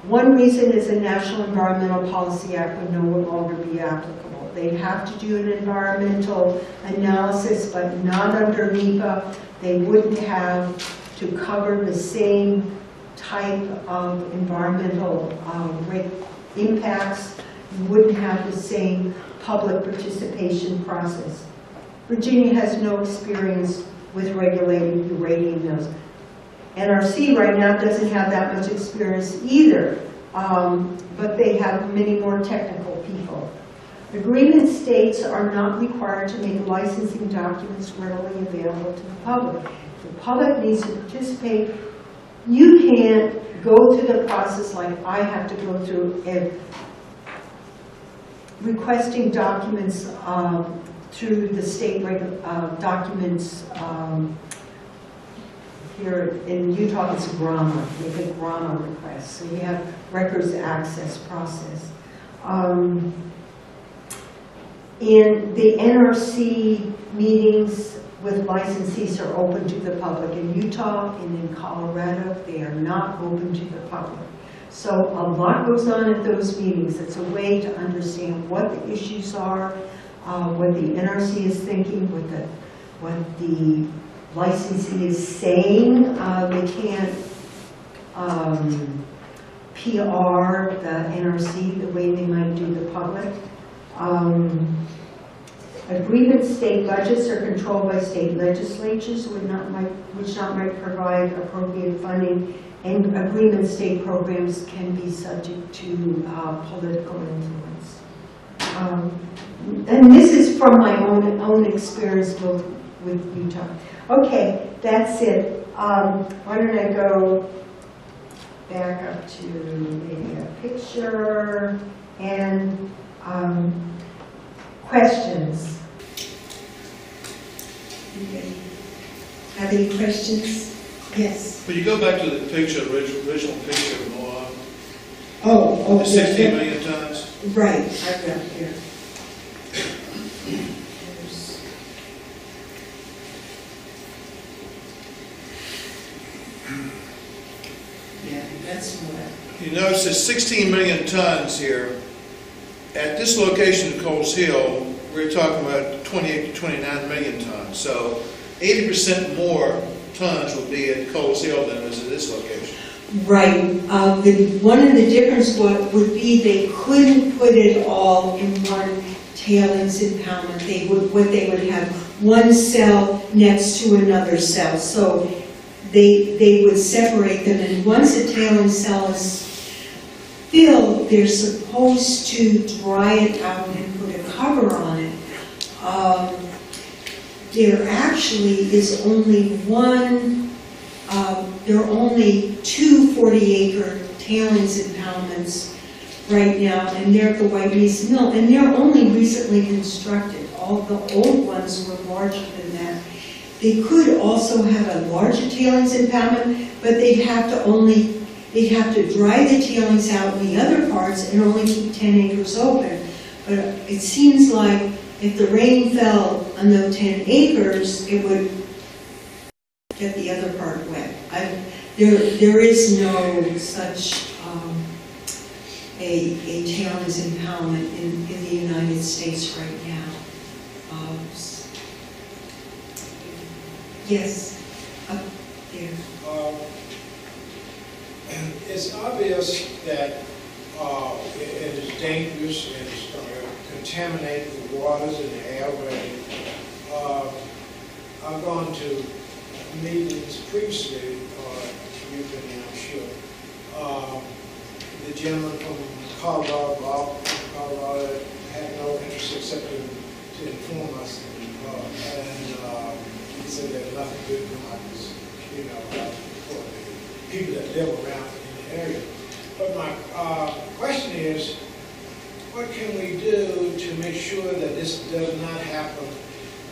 One reason is the National Environmental Policy Act would no longer be applicable. They'd have to do an environmental analysis, but not under NEPA. They wouldn't have to cover the same type of environmental impacts. You wouldn't have the same public participation process. Virginia has no experience with regulating uranium mills. NRC right now doesn't have that much experience either, but they have many more technical people. Agreement states are not required to make licensing documents readily available to the public. If the public needs to participate, you can't go through the process like I have to go through requesting documents through the state documents. Here in Utah, it's GRAMA. They get GRAMA requests. So you have records access process. In the NRC meetings with licensees are open to the public. In Utah and in Colorado, they are not open to the public. So a lot goes on at those meetings. It's a way to understand what the issues are, what the NRC is thinking, what the licensee is saying. They can't PR the NRC the way they might do the public. Agreement state budgets are controlled by state legislatures, which might provide appropriate funding, and agreement state programs can be subject to political influence. And this is from my own experience with Utah. Okay, that's it. Why don't I go back up to maybe a picture and questions. Okay. Have any questions? Yes. But you go back to the picture, original picture of Moab. Oh, The 16 million tons. Right, I've got it here. Yeah, that's what. You notice there's 16 million tons here, at this location at Coles Hill, we're talking about 28 to 29 million tons. So 80% more tons would be at Coles Hill than was at this location. Right. One of the differences would be they couldn't put it all in one tailings impoundment. What they would have one cell next to another cell. So they would separate them, and once a tailings cell is filled, they're supposed to dry it out and put a cover on it. There actually is only there are only 2 40-acre tailings impoundments right now, and they're at the White Mesa Mill, and they're only recently constructed. All the old ones were larger than that. They could also have a larger tailings impoundment, but they'd have to dry the tailings out in the other parts and only keep 10 acres open. But it seems like if the rain fell on those 10 acres, it would get the other part wet. There is no such a tailings impoundment in the United States right now. Yes, up there. It's obvious that it is dangerous and it's going to contaminate the waters and the air. I've gone to meetings previously, you've been there, I'm sure. The gentleman from Colorado, Bob from Colorado, had no interest except to inform us. And he said there's nothing good happens, you know, for the people that live around in the area. But my question is, what can we do to make sure that this does not happen?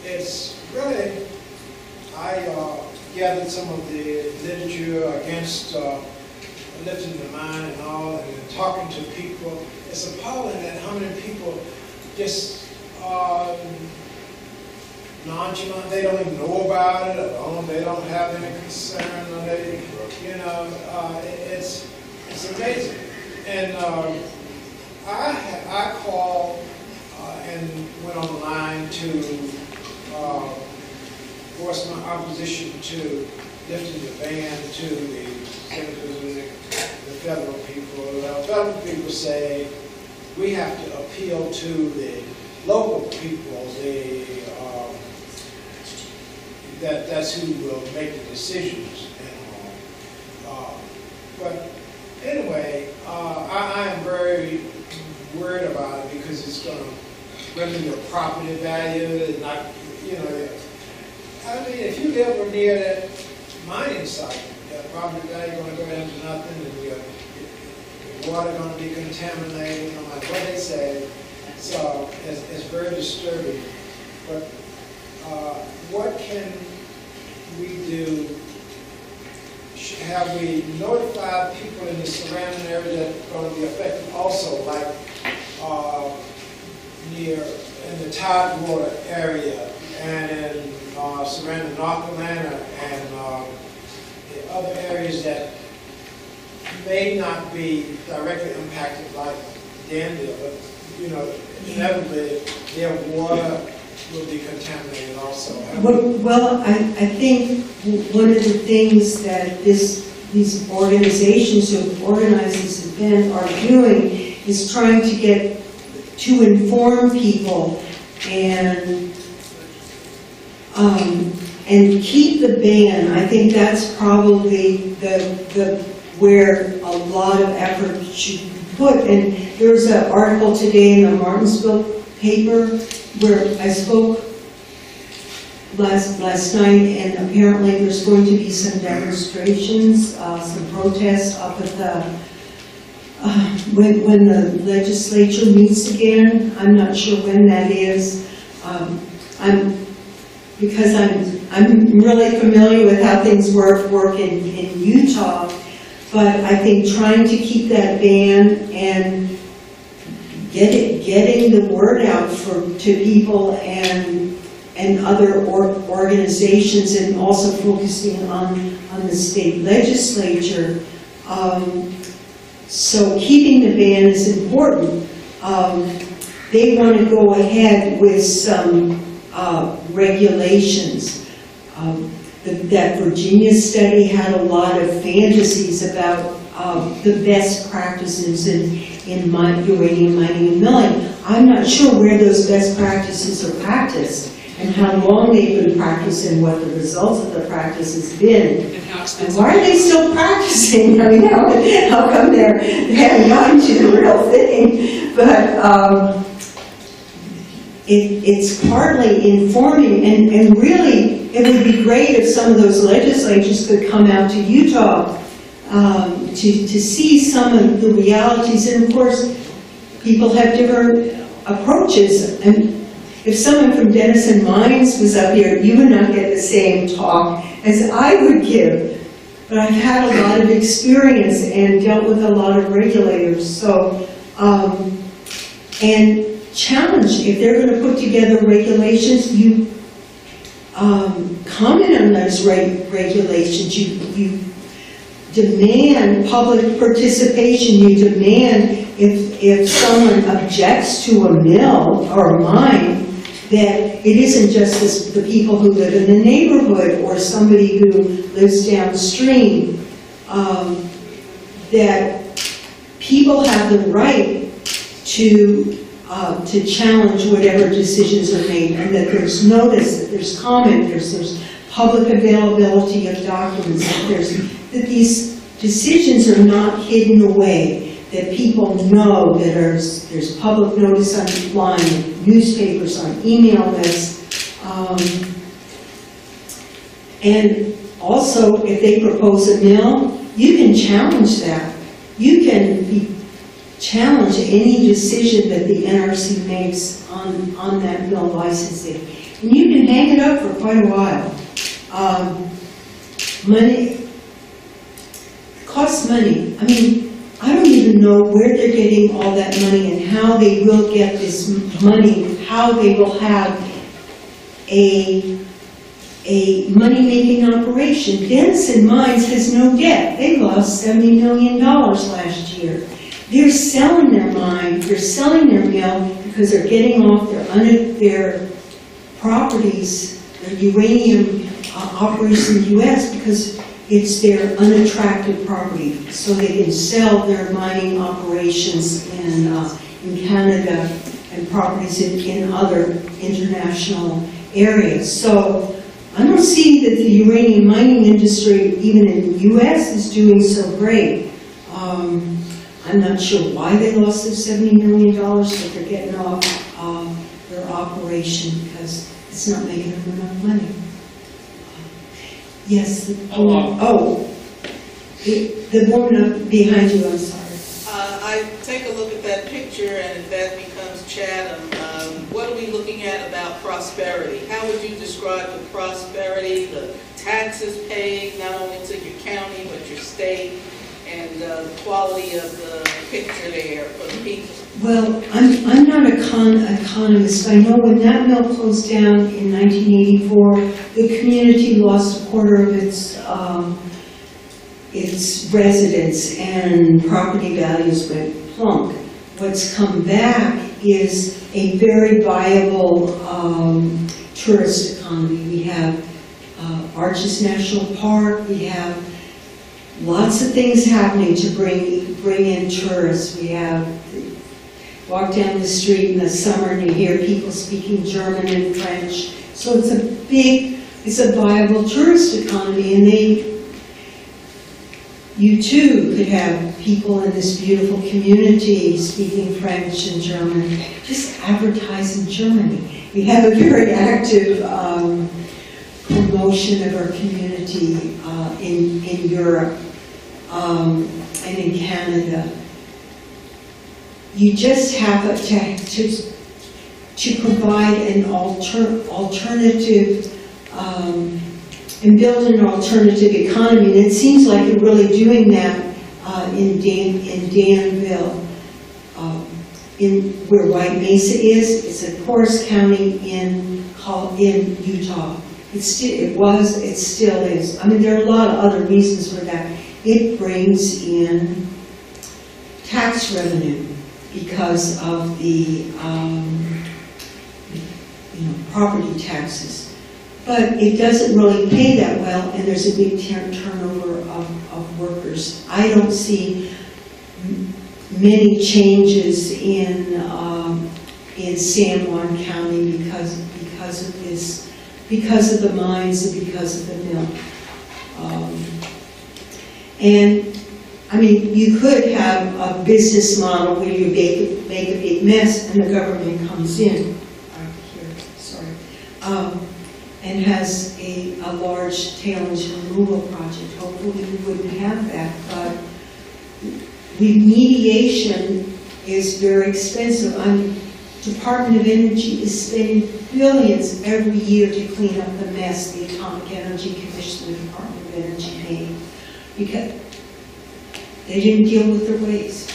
It's really, I gathered some of the literature against lifting the mine and all, and talking to people. It's appalling that how many people just nonchalant, they don't even know about it, or they don't have any concern, or they, you know, it's amazing. And I called and went online to voice my opposition to lifting the ban to the senators and the federal people. The federal people say we have to appeal to the local people, that's who will make the decisions and all. But anyway, I am very worried about it because it's going to render your property value and not, you know. I mean, if you live near that mining site, your property value is going to go down to nothing, and your water going to be contaminated, no matter what they say. So it's very disturbing. But what can we do? Have we notified people in the surrounding area that are going to be affected also, like near in the Tidewater area and in surrounding North Atlanta and the other areas that may not be directly impacted like Danville, but you know, inevitably their water will be contaminated also. Well, I think one of the things that these organizations who organize this event are doing is trying to inform people and keep the ban. I think that's probably where a lot of effort should be put. And there's an article today in the Martinsville paper where I spoke last night, and apparently there's going to be some demonstrations, some protests up at the when the legislature meets again. I'm not sure when that is. Because I'm really familiar with how things work in Utah, but I think trying to keep that ban and getting the word out to people and other organizations, and also focusing on the state legislature. So keeping the ban is important. they want to go ahead with some regulations. That Virginia study had a lot of fantasies about the best practices in uranium mining and milling. I'm not sure where those best practices are practiced and how long they've been practiced and what the results of the practice has been. And why are they still practicing? I mean, how come they haven't gotten to the real thing? But it's partly informing, and really, it would be great if some of those legislatures could come out to Utah to see some of the realities. And of course, people have different approaches. And if someone from Denison Mines was up here, you would not get the same talk as I would give. But I've had a lot of experience and dealt with a lot of regulators. So, and challenge, if they're going to put together regulations, you comment on those regulations. You demand public participation. You demand, if someone objects to a mill or a mine, that it isn't just the people who live in the neighborhood or somebody who lives downstream, that people have the right to challenge whatever decisions are made, and that there's notice, that there's comment, there's public availability of documents, that these decisions are not hidden away, that people know that there's public notice online, newspapers, on email lists, and also if they propose a mill, you can challenge that. You can challenge any decision that the NRC makes on that mill licensing. And you can hang it up for quite a while. Money, it costs money. I mean, I don't even know where they're getting all that money and how they will get this money, how they will have a money-making operation. Denison Mines has no debt. They lost $70 million last year. They're selling their mine, they're selling their mill because they're getting off their properties, their uranium operations in the U.S. because it's their unattractive property. So they can sell their mining operations in Canada and properties in other international areas. So I don't see that the uranium mining industry, even in the U.S., is doing so great. I'm not sure why they lost their $70 million, but they're getting off their operation because it's not making them enough money. Yes. The woman up behind you, I'm sorry. I take a look at that picture, and if that becomes Chatham, what are we looking at about prosperity? How would you describe the prosperity, the taxes paid, not only to your county, but your state, and the quality of the picture there for the people? Well, I'm not an economist. I know when that mill closed down in 1984, the community lost a quarter of its residents and property values went plunk. What's come back is a very viable tourist economy. We have Arches National Park. We have lots of things happening to bring in tourists. We have walk down the street in the summer and you hear people speaking German and French. So it's a viable tourist economy, and you too could have people in this beautiful community speaking French and German. Just advertise in Germany. We have a very active promotion of our community in Europe and in Canada. You just have to provide an alternative and build an alternative economy. And it seems like you're really doing that in Danville, where White Mesa is. It's a poorest county in Utah. It still is. I mean, there are a lot of other reasons for that. It brings in tax revenue because of the property taxes. But it doesn't really pay that well, and there's a big turnover of workers. I don't see many changes in San Juan County because of this, because of the mines and because of the mill. And I mean, you could have a business model where you make a big mess and the government comes in, and has a large tailings removal project. Hopefully we wouldn't have that, but remediation is very expensive. Department of Energy is spending billions every year to clean up the mess the Atomic Energy Commission and the Department of Energy made, because they didn't deal with their waste.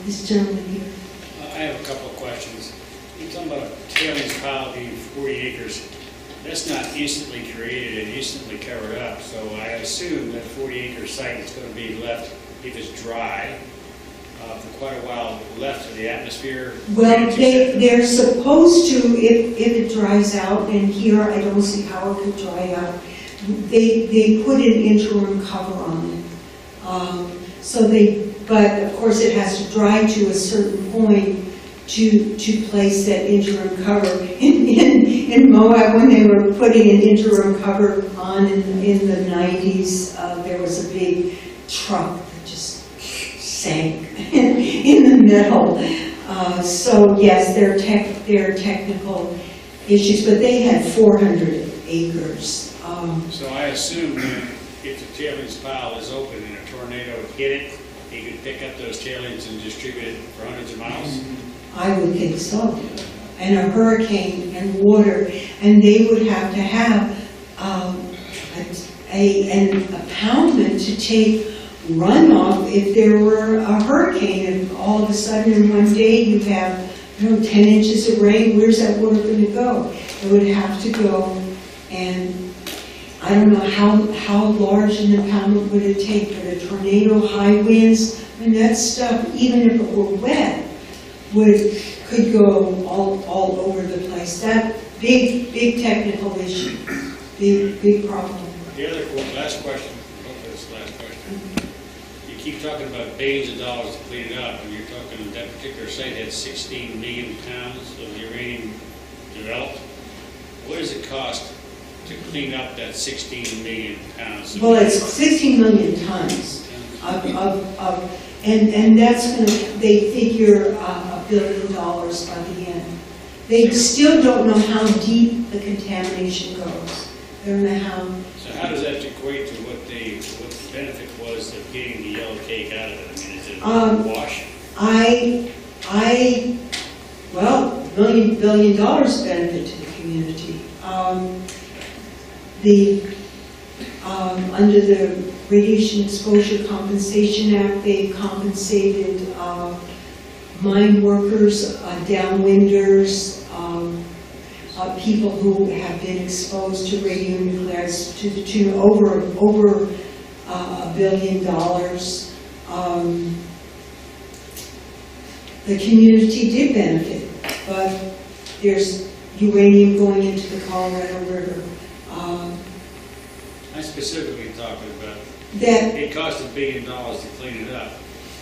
This gentleman here. I have a couple of questions. You're talking about a tailings pile being 40 acres. That's not instantly created and instantly covered up. So I assume that 40-acre site is going to be left, if it's dry, for quite a while, left to the atmosphere. Well, they're supposed to, if it dries out, and here I don't see how it could dry out, they put an interim cover on it. But of course it has to dry to a certain point to place that interim cover. In Moab, when they were putting an interim cover on in the 90s, there was a big truck that just sank in the middle. So yes, there are technical issues, but they had 400 acres. So I assume that if the tailings pile is open and a tornado hit it, you could pick up those tailings and distribute it for hundreds of miles? I would think so. And a hurricane and water, and they would have to have an impoundment to take runoff if there were a hurricane, and all of a sudden in one day you have 10 inches of rain. Where's that water going to go? It would have to go, and I don't know how large an impoundment would it take, but a tornado, high winds, and that stuff, even if it were wet, could go all over the place. That big technical issue, big problem. The other last question, hopefully this last question. You keep talking about billions of dollars to clean it up, and you're talking that particular site had 16 million pounds of uranium developed. What does it cost to clean up that 16 million pounds? Well, it's 16 million tons and that's going to, they figure $1 billion by the end. They still don't know how deep the contamination goes. They don't know how. So how does that equate to what the benefit was of getting the yellow cake out of it? I mean, is it a wash? Well, $1 billion benefit to the community. Under the Radiation Exposure Compensation Act, they compensated mine workers, downwinders, people who have been exposed to radionuclides to the tune over $1 billion. The community did benefit, but there's uranium going into the Colorado River. I'm specifically talking about that it cost $1 billion to clean it up.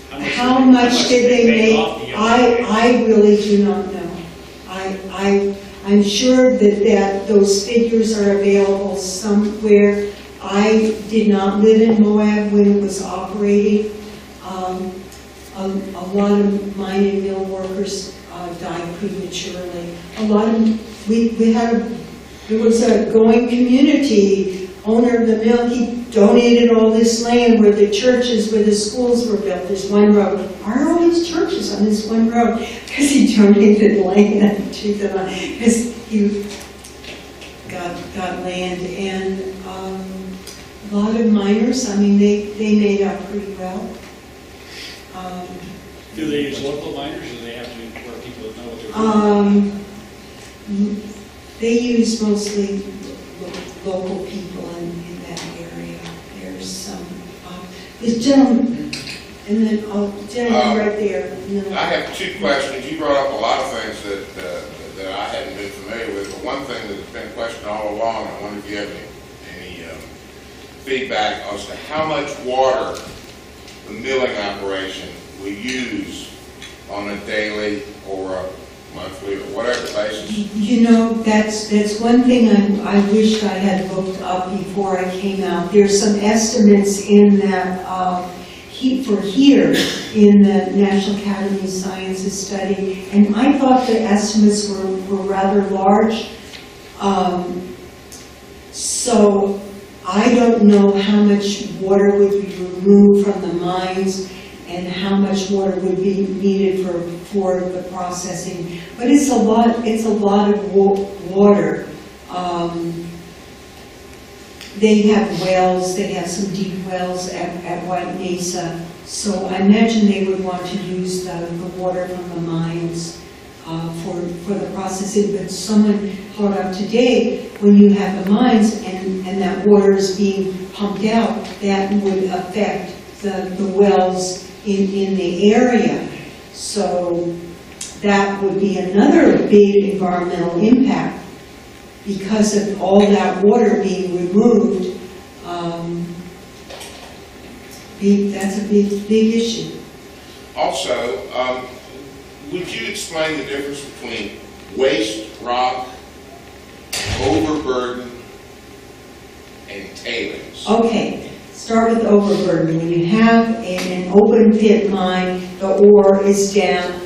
How much did they make? I really do not know. I'm sure that those figures are available somewhere. I did not live in Moab when it was operating. A lot of mine and mill workers died prematurely. A lot of there was a going community. Owner of the mill, he donated all this land where the churches, where the schools were built. There's one road. Why are all these churches on this one road? Because he donated land to them. Because he got land. And a lot of miners, I mean, they made out pretty well. Do they use local miners, or do they have to where people know what they're doing? They use mostly local people in that area. There's some, this gentleman, and then, gentleman right there. I have two questions. You brought up a lot of things that I had one thing that's been questioned all along, I wonder if you have any feedback as to how much water the milling operation will use on a daily or a monthly or whatever basis. You know, that's one thing I wished I had looked up before I came out. There's some estimates in that for here in the National Academy of Sciences study, and I thought the estimates were rather large. So I don't know how much water would be removed from the mines and how much water would be needed for the processing. But it's a lot of water. They have wells, they have some deep wells at White Mesa. So I imagine they would want to use the water from the mines for the processing. But someone brought up today, when you have the mines and that water is being pumped out, that would affect the wells in the area. So that would be another big environmental impact because of all that water being removed. That's a big issue. Also, would you explain the difference between waste rock, overburden, and tailings? Okay, start with overburden. When you have an open pit mine, the ore is down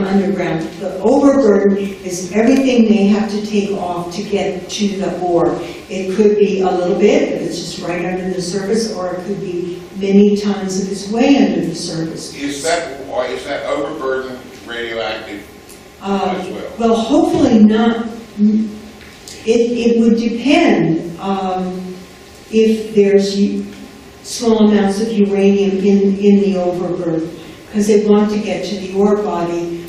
underground. The overburden is everything they have to take off to get to the ore. It could be a little bit, if it's just right under the surface, or it could be many tons if it's way under the surface. Is that overburden radioactive as well? Well, hopefully not. It would depend if there's small amounts of uranium in the overburden, because they want to get to the ore body.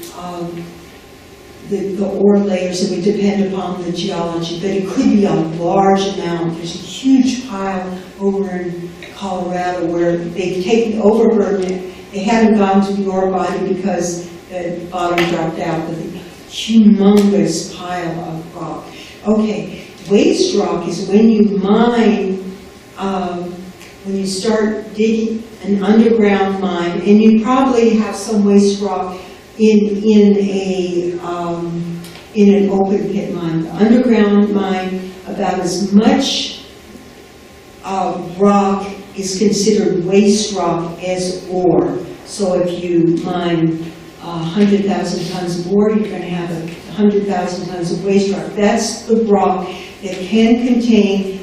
The ore layers, it would depend upon the geology, but it could be a large amount. There's a huge pile over in Colorado where they've taken overburden. They haven't gone to the ore body because the bottom dropped out, but a humongous pile of rock. Okay, waste rock is when you mine, when you start digging an underground mine, and you probably have some waste rock in an open pit mine. The underground mine, about as much rock is considered waste rock as ore. So if you mine 100,000 tons of ore, you're going to have 100,000 tons of waste rock. That's the rock that can contain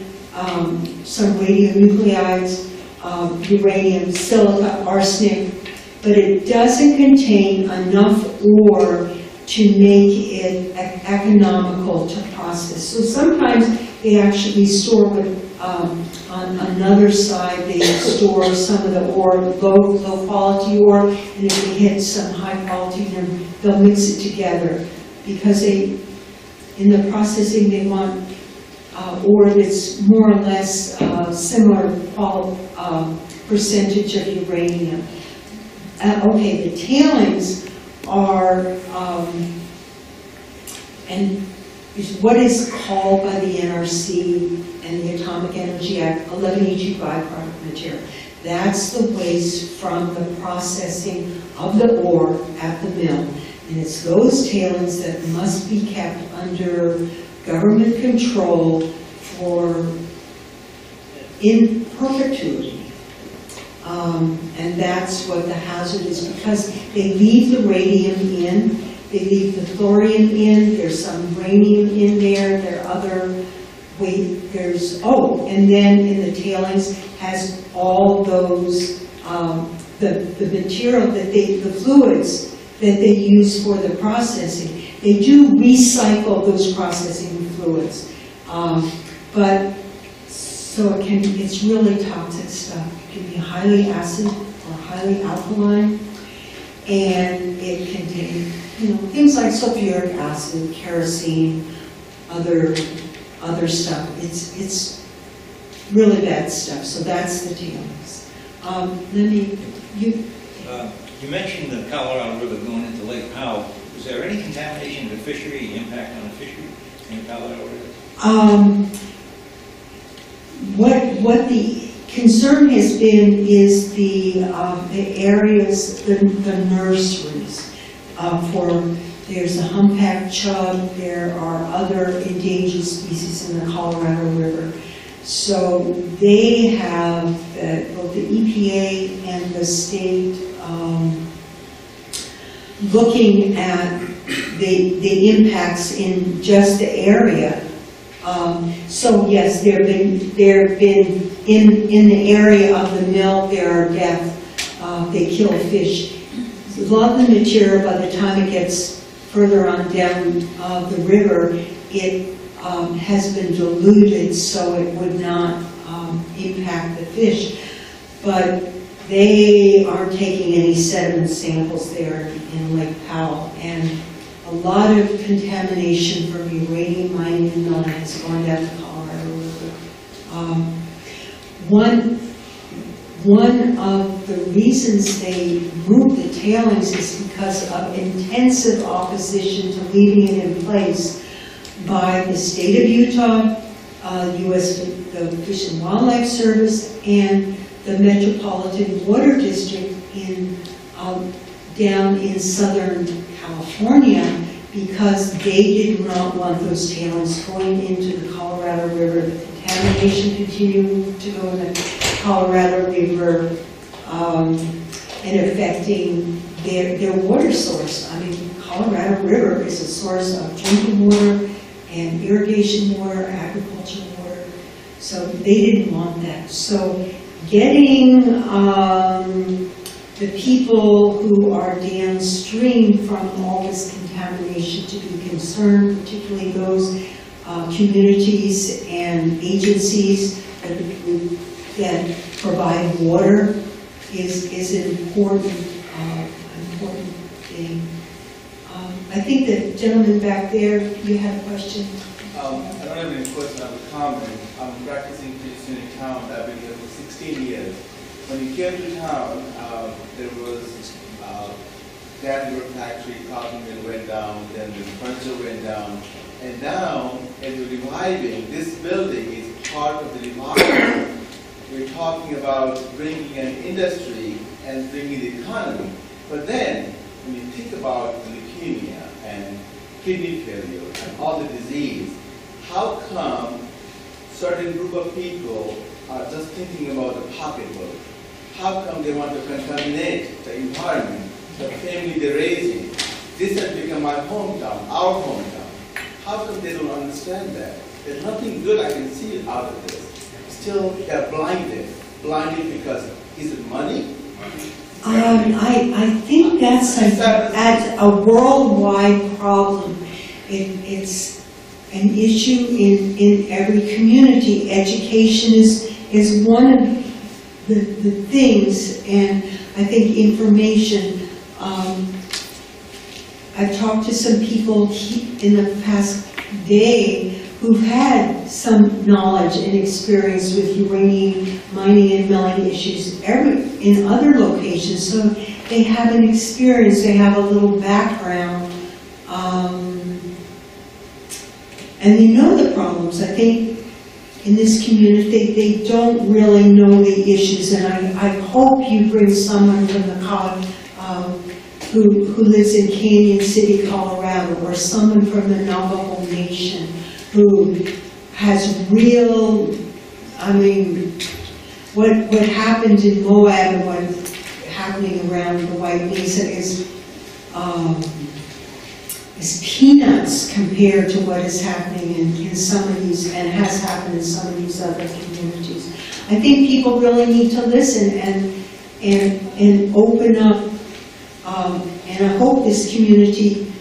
some radionuclides, uranium, silica, arsenic, but it doesn't contain enough ore to make it economical to process. So sometimes they actually store on another side, they store some of the ore, low quality ore, and if they hit some high quality, then they'll mix it together. Because in the processing, they want ore that's more or less similar percentage of uranium. Okay, the tailings are, and is what is called by the NRC and the Atomic Energy Act 11E2 byproduct material. That's the waste from the processing of the ore at the mill. And it's those tailings that must be kept under government control in perpetuity. And that's what the hazard is, because they leave the radium in, they leave the thorium in, there's some uranium in there, there are other and then in the tailings has all those, the material that the fluids that they use for the processing. They do recycle those processing fluids, but so it's really toxic stuff. It can be highly acid or highly alkaline, and it contains, things like sulfuric acid, kerosene, other stuff. It's really bad stuff. So that's the tailings. You mentioned the Colorado River going into Lake Powell. Is there any contamination of the fishery, impact on the fishery? in Colorado River? What the concern has been is the areas, the nurseries there's a humpback chub, there are other endangered species in the Colorado River. So they have, both the EPA and the state, looking at the impacts in just the area. So yes, there have been in the area of the mill, there are deaths. They kill fish. A lot of the material, by the time it gets further on down the river, it has been diluted so it would not impact the fish. But they aren't taking any sediment samples there in Lake Powell, and a lot of contamination from uranium mining and milling has gone down the Colorado River. One of the reasons they moved the tailings is because of intensive opposition to leaving it in place by the state of Utah, the Fish and Wildlife Service, and the Metropolitan Water District down in Southern California, because they did not want those tailings going into the Colorado River, the contamination continuing to go in the Colorado River and affecting their water source. I mean, Colorado River is a source of drinking water and irrigation water, agricultural water. So they didn't want that. So getting the people who are downstream from all this contamination to be concerned, particularly those communities and agencies that provide water, is an important thing. I think the gentleman back there, you had a question? I don't have any question, I have a comment. I'm practicing physician in town. I've been here for 16 years. When you came to town, there was gas river factory, cotton mill went down, then the furniture went down. And now, as we're reviving, this building is part of the revival. We're talking about bringing an industry and bringing the economy. But then, when you think about leukemia and kidney failure and all the disease, how come certain group of people are just thinking about the pocketbook? How come they want to contaminate the environment, the family they're raising? This has become my hometown, our hometown. How come they don't understand that? There's nothing good I can see out of this. Still, they're blinded. Blinded because, is it money? I think that's a worldwide problem. It's an issue in every community. Education is one of the things, and I think information. I've talked to some people in the past day who've had some knowledge and experience with uranium mining and milling issues in other locations. So they have an experience, they have a little background, and they know the problems. I think in this community, they don't really know the issues, and I hope you bring someone from the who lives in Canyon City, Colorado, or someone from the Navajo Nation who has real, I mean, what happened in Moab and what's happening around the White Mesa is peanuts compared to what is happening in some of these, and has happened in some of these other communities. I think people really need to listen and open up, and I hope this community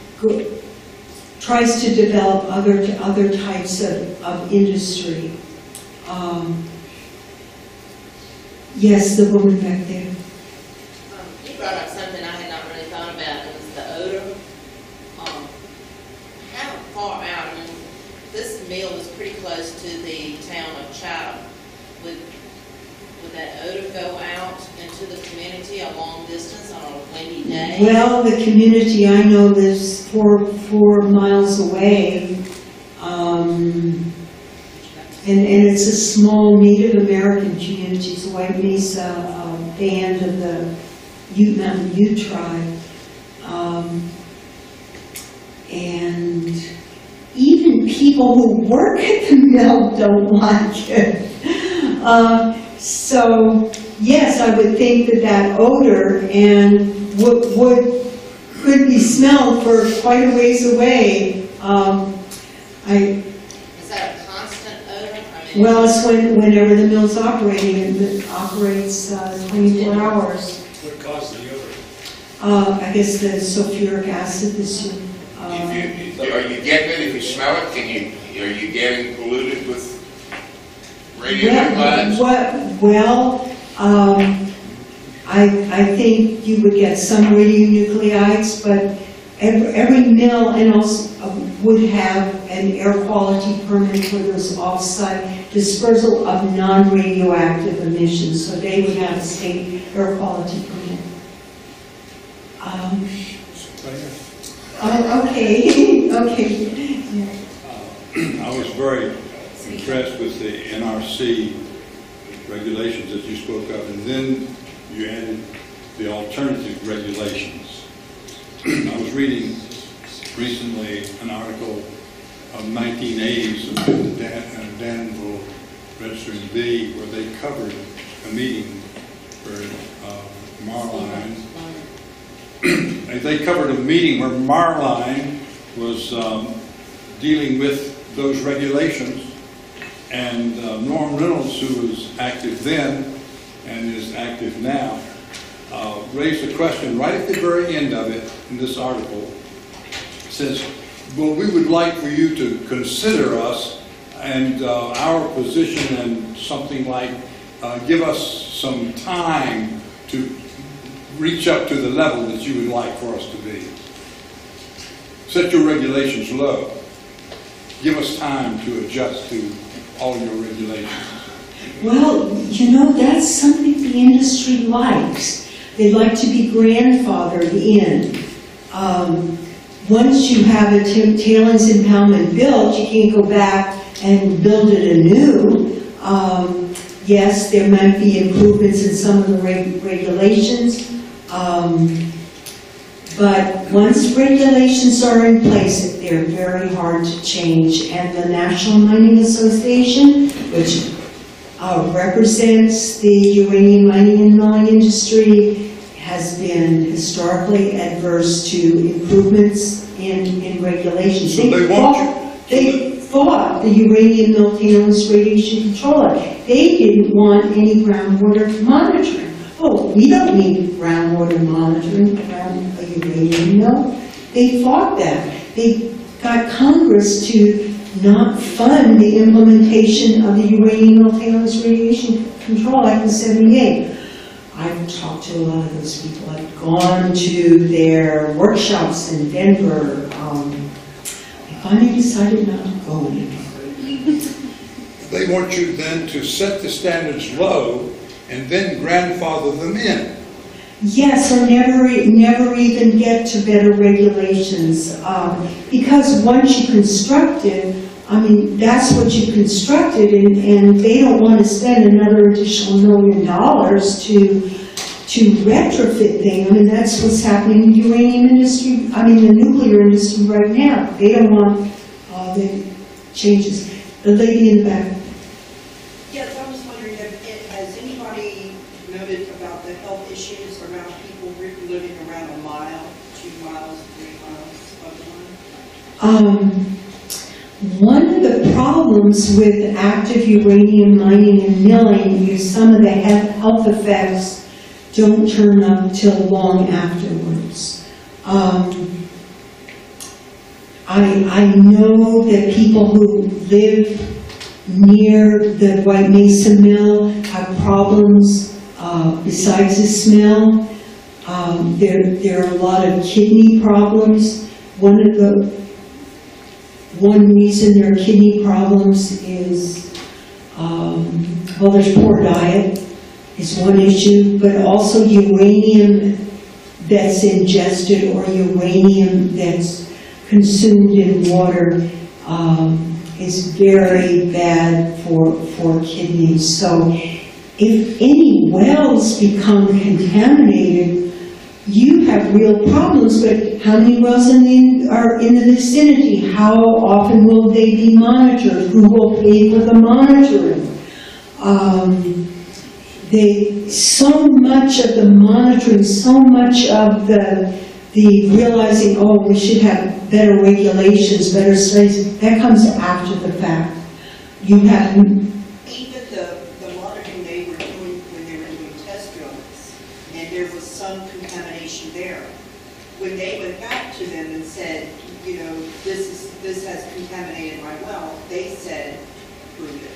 tries to develop other types of industry. Yes, the woman back there. You brought up something I had not really thought about. It was the odor. How far out? I mean, this mill is pretty close to the town of Chatham. Would that odor go out into the community a long distance on a windy day? Well, the community I know lives 4 miles away. And it's a small Native American community. It's a White Mesa band of the Ute Mountain Ute tribe. And even people who work at the mill don't like it. So yes, I would think that that odor and could be smelled for quite a ways away. Is that a constant odor? I mean, Well, it's whenever the mill's operating, and it operates 24 hours. What causes the odor? I guess the sulfuric acid this year. Are you getting it if you smell it? Are you getting polluted with radionuclides? I think you would get some radionuclides, but every mill and also would have an air quality permit for those off-site dispersal of non-radioactive emissions, so they would have a state air quality permit. Okay, okay. I was very impressed with the NRC regulations that you spoke of, and then you added the alternative regulations. I was reading recently an article of 1980s of the Danville Register and Bee, where they covered a meeting for Marline. They covered a meeting where Marline was dealing with those regulations, and Norm Reynolds, who was active then and is active now, raised a question right at the very end of it in this article. It says, well, we would like for you to consider us and our position and something like give us some time to reach up to the level that you would like for us to be. Set your regulations low. Give us time to adjust to all your regulations. Well, you know, that's something the industry likes. They like to be grandfathered in. Once you have a tailings impoundment built, you can't go back and build it anew. Yes, there might be improvements in some of the regulations, but once regulations are in place, they're very hard to change. And the National Mining Association, which represents the uranium mining and milling industry, has been historically adverse to improvements in regulations. So They fought the Uranium Mill Tailings Radiation Control Act. They didn't want any groundwater monitoring. Oh, we don't need groundwater monitoring around a uranium mill. They fought that. They got Congress to not fund the implementation of the Uranium Mill Tailings Radiation Control Act in '78. I've talked to a lot of those people. I've gone to their workshops in Denver. I finally decided not to go anymore. They want you then to set the standards low and then grandfather them in. Yes, or never even get to better regulations. Because once you construct it, I mean, that's what you constructed, and they don't want to spend another additional $1 million to retrofit things. I mean, that's what's happening in the uranium industry, I mean, the nuclear industry right now. They don't want the changes. The lady in the back. Yes, I was wondering, has anybody noted about the health issues around people living around 1 mile, 2 miles, 3 miles of the line? One of the problems with active uranium mining and milling is some of the health effects don't turn up till long afterwards. I know that people who live near the White Mesa Mill have problems besides the smell. There are a lot of kidney problems. One reason there are kidney problems is, well, there's poor diet is one issue, but also uranium that's ingested or uranium that's consumed in water is very bad for kidneys. So if any wells become contaminated, you have real problems. But how many wells are in the vicinity? How often will they be monitored? Who will pay for the monitoring? So much of the monitoring, so much of the realizing, oh, we should have better regulations, better studies, that comes after the fact. You have... Even the monitoring they were doing when they were doing test runs, and there was some contamination there. When they went back to them and said, you know, this has contaminated my well, they said, prove it.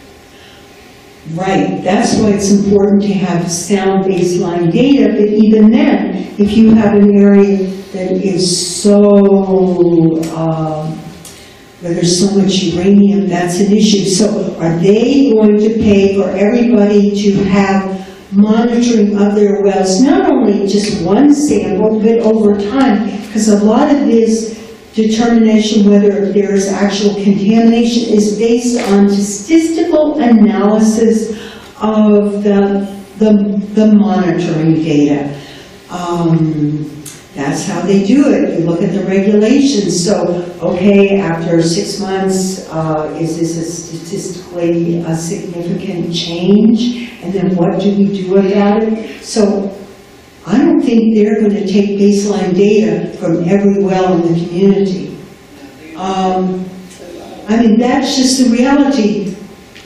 Right, that's why it's important to have sound baseline data, but even then, if you have an area that is so, where there's so much uranium, that's an issue. So are they going to pay for everybody to have monitoring of their wells, not only just one sample, but over time? Because a lot of this determination whether there's actual contamination is based on statistical analysis of the monitoring data. That's how they do it. You look at the regulations. So, okay, after 6 months, is this a statistically significant change? And then what do we do about it? So, I don't think they're going to take baseline data from every well in the community. I mean, that's just the reality.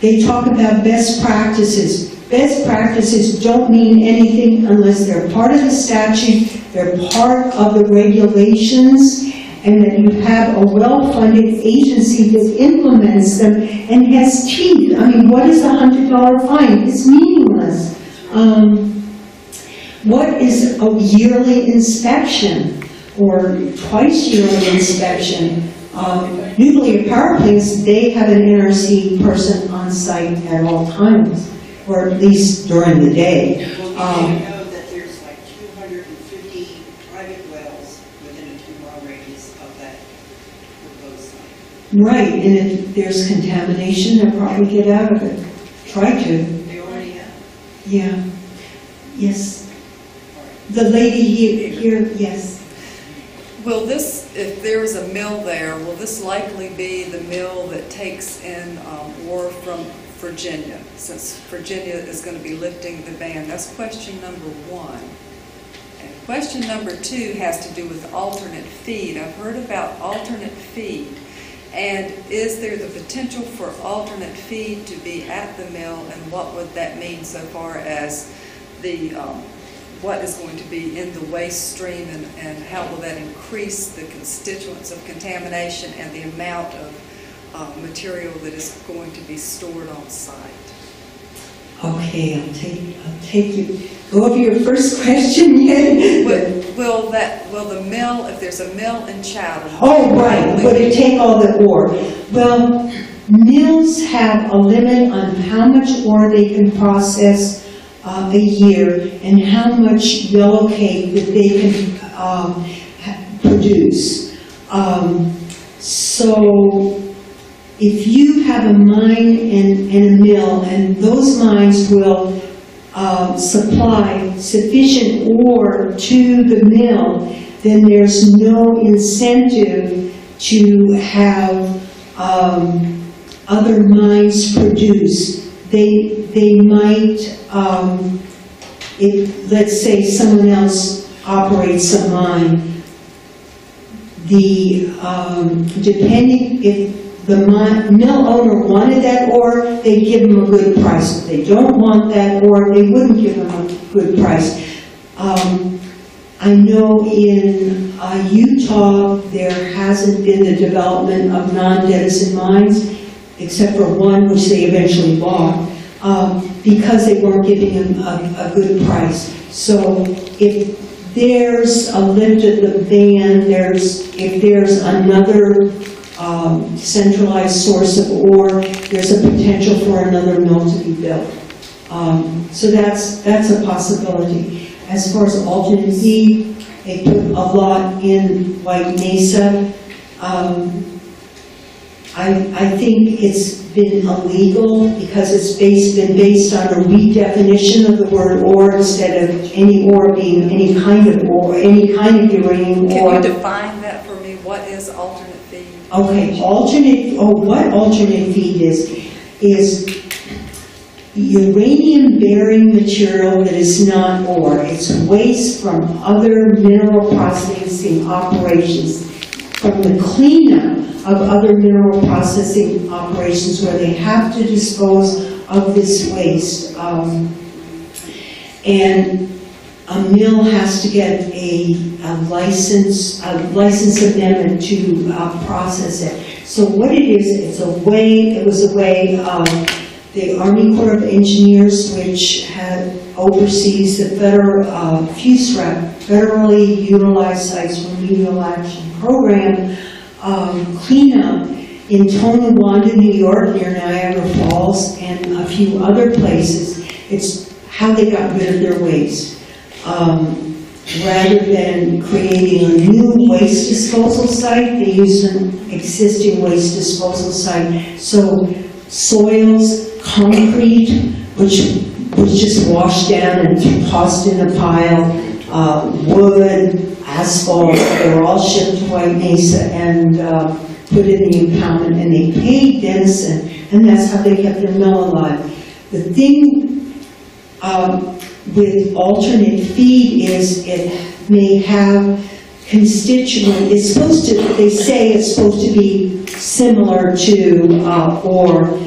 They talk about best practices. Best practices don't mean anything unless they're part of the statute, they're part of the regulations, and that you have a well-funded agency that implements them and has teeth. I mean, what is a $100 fine? It's meaningless. What is a yearly inspection or twice yearly inspection? Nuclear power plants, they have an NRC person on site at all times, or at least during the day. Well, you know that there's like 250 private wells within a 2-mile radius of that proposed site. Right, and if there's contamination, they'll probably get out of it. Try to. They already have. Yeah. Yes. The lady here, yes. Will this, if there is a mill there, will this likely be the mill that takes in ore from Virginia, since Virginia is going to be lifting the ban? That's question number 1. And question number 2 has to do with alternate feed. I've heard about alternate feed. And is there the potential for alternate feed to be at the mill, and what would that mean so far as the what is going to be in the waste stream, and how will that increase the constituents of contamination and the amount of material that is going to be stored on site? Okay, I'll take you. Go over your first question yet? Will the mill, if there's a mill in Chatham? Oh, right. Will it take all the ore? Well, mills have a limit on how much ore they can process a year and how much yellow cake that they can produce. So if you have a mine and a mill, and those mines will supply sufficient ore to the mill, then there's no incentive to have other mines produce. They might, if let's say someone else operates a mine, depending if the mill owner wanted that ore, they'd give them a good price. If they don't want that ore, they wouldn't give them a good price. I know in Utah there hasn't been the development of non-denizen mines, except for one which they eventually bought, because they weren't giving them a good price. So if there's a lift of the ban, if there's another centralized source of ore, there's a potential for another mill to be built. So that's a possibility. As far as alternate feed, they put a lot in White Mesa. I think it's been illegal because it's been based on a redefinition of the word ore instead of any ore being any kind of ore, any kind of uranium ore. Can you define that for me? What is alternate feed? Okay, what alternate feed is uranium-bearing material that is not ore. It's waste from other mineral processing operations, from the cleanup of other mineral processing operations where they have to dispose of this waste. And a mill has to get a license amendment to process it. So what it is, it was a way the Army Corps of Engineers, which oversees the federal FUSRAP, federally utilized sites for remedial action program, cleanup in Tonawanda, New York, near Niagara Falls, and a few other places. It's how they got rid of their waste. Rather than creating a new waste disposal site, they used an existing waste disposal site. So soils, concrete, which was just washed down and tossed in a pile, wood, asphalt, they were all shipped to White Mesa and put in the impoundment, and they paid Denison, and that's how they kept their mill alive. The thing with alternate feed is it may have constituent, it's supposed to, they say it's supposed to be similar to ore.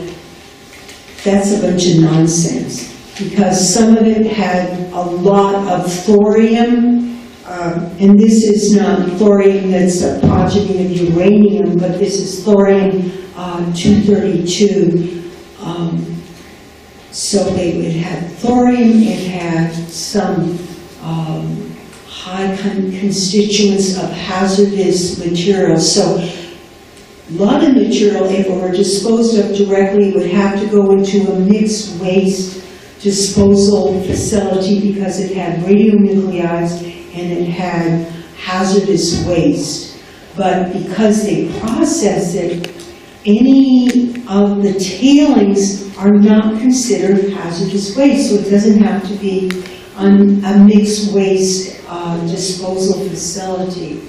That's a bunch of nonsense, because some of it had a lot of thorium, and this is not thorium that's a progeny of uranium, but this is thorium-232. So it had thorium, it had some high constituents of hazardous materials. So a lot of material, if it were disposed of directly, would have to go into a mixed waste disposal facility because it had radionuclides and it had hazardous waste. But because they process it, any of the tailings are not considered hazardous waste, so it doesn't have to be on a mixed waste disposal facility.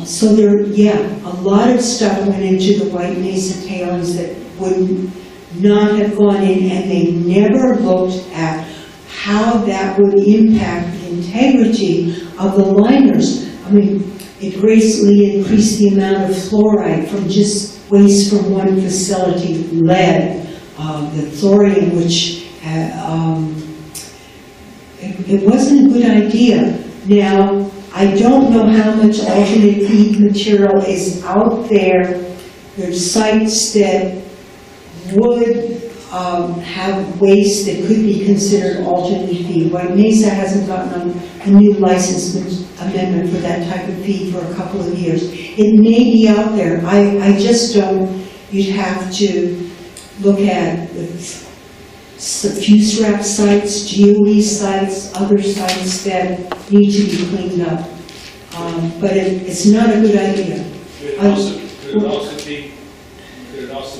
So a lot of stuff went into the White Mesa tailings that would not have gone in, and they never looked at how that would impact the integrity of the liners. I mean, it greatly increased the amount of fluoride from just waste from one facility, lead, the thorium, which it wasn't a good idea. Now, I don't know how much alternate feed material is out there. There's sites that would have waste that could be considered alternate feed. White Mesa hasn't gotten a new license amendment for that type of feed for a couple of years. It may be out there. I just don't. You'd have to look at the FUSRAP sites, GOE sites, other sites that need to be cleaned up. But it's not a good idea. Could it also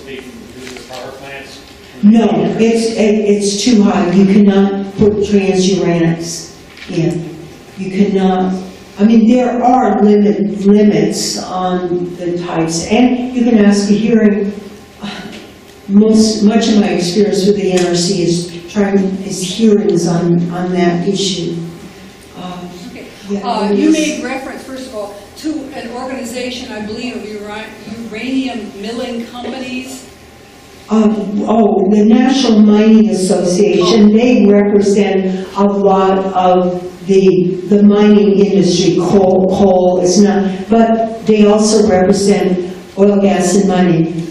be from the power plants? No, it's too high. You cannot put transuranics in. You cannot. I mean, there are limits on the types, and you can ask a hearing. Much of my experience with the NRC is hearings on that issue. You made reference, first of all, to an organization, I believe, of uranium milling companies. The National Mining Association. They represent a lot of the mining industry. Coal is not, but they also represent oil, gas, and mining.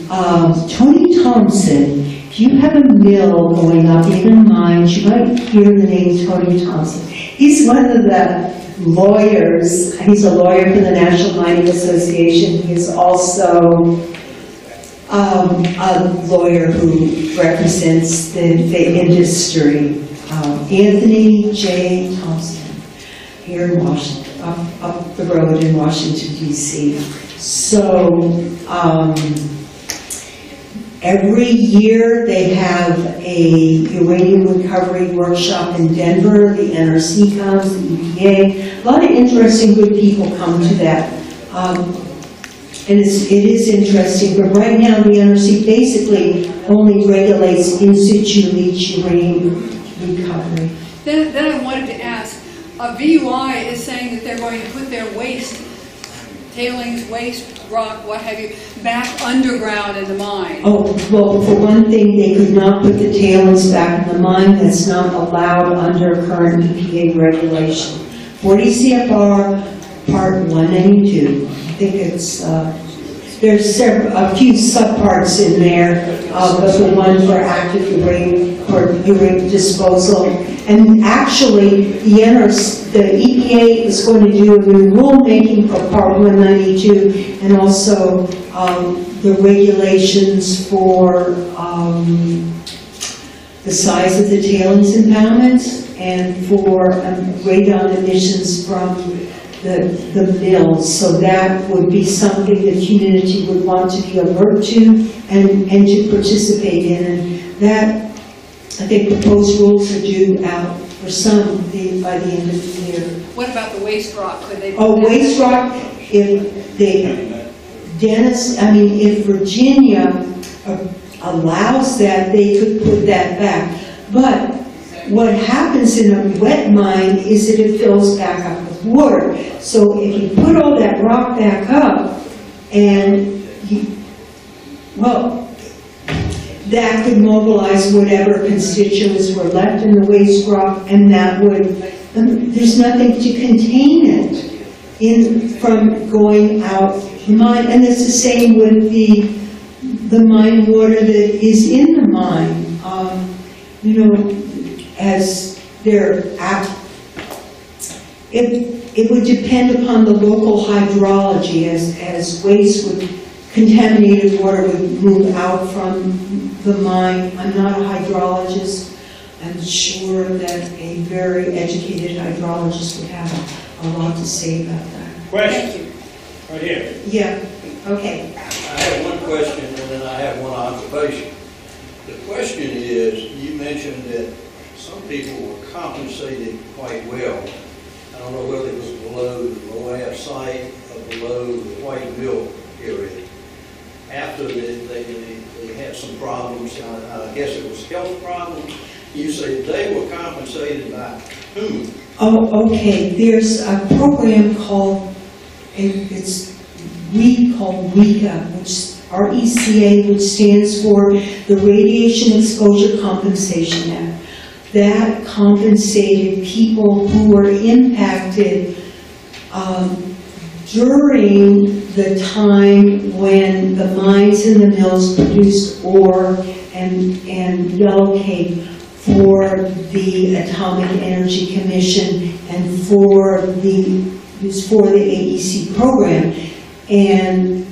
Tony Thompson, if you have a mill going up in a mine, you might hear the name Tony Thompson. He's one of the lawyers. He's a lawyer for the National Mining Association. He is also a lawyer who represents the industry. Anthony J. Thompson, here in Washington, up the road in Washington, D.C. So, Every year, they have a uranium recovery workshop in Denver. The NRC comes, the EPA. A lot of interesting, good people come to that. And it is interesting, but right now the NRC basically only regulates in situ leach uranium recovery. Then I wanted to ask, VUI is saying that they're going to put their waste, tailings, waste, rock, what have you, back underground in the mine. Oh, well, for one thing, they could not put the tailings back in the mine. That's not allowed under current EPA regulation. 40 CFR Part 192. I think it's, there's a few subparts in there, but the one for active uranium disposal. And actually, the EPA is going to do a new rulemaking for Part 192 and also the regulations for the size of the tailings impoundments and for radon emissions from the mills. So that would be something the community would want to be alert to and to participate in. And that, I think proposed rules are due out for some by the end of the year. What about the waste rock? Could they? Oh, waste rock, if Virginia allows that, they could put that back. But what happens in a wet mine is that it fills back up with water. So if you put all that rock back up, and that could mobilize whatever constituents were left in the waste rock, and that would, there's nothing to contain it from going out the mine. And it's the same with the mine water that is in the mine. As it would depend upon the local hydrology, as contaminated water would move out from the mine. I'm not a hydrologist. I'm sure that a very educated hydrologist would have a lot to say about that. Question? Thank you. Right here. Yeah, okay. I have one question and then I have one observation. The question is, you mentioned that some people were compensated quite well. I don't know whether it was below the Moab site or below the White Mill area. After they had some problems, I guess it was health problems. You say they were compensated by whom? Oh, okay. There's a program called RECA, RECA, which stands for the Radiation Exposure Compensation Act. That compensated people who were impacted during the time when the mines and the mills produced ore and yellow cake for the Atomic Energy Commission and for the AEC program. And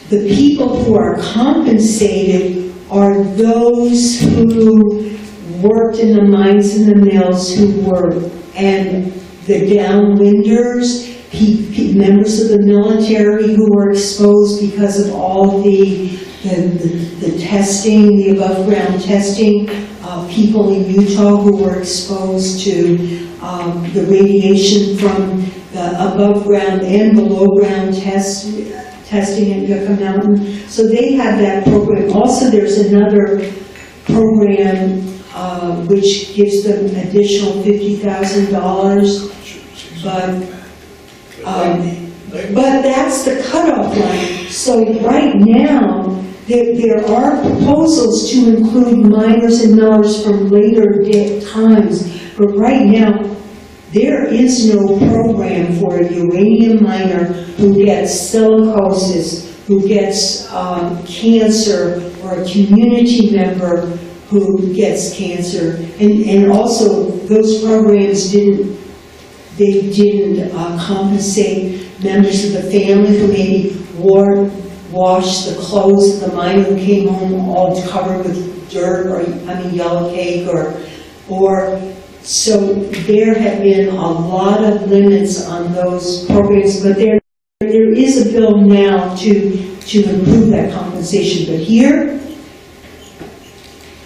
the people who are compensated are those who worked in the mines and the mills and the downwinders, members of the military who were exposed because of all the testing, the above ground testing, people in Utah who were exposed to the radiation from the above ground and below ground testing at Yucca Mountain. So they have that program. Also, there's another program which gives them additional $50,000, but that's the cutoff line. So right now, there are proposals to include miners and millers from later times, but right now, there is no program for a uranium miner who gets silicosis, who gets cancer, or a community member who gets cancer. And also, those programs didn't compensate members of the family who maybe washed the clothes of the miner who came home all covered with dirt, or yellow cake, or so there have been a lot of limits on those programs, but there is a bill now to to improve that compensation. But here,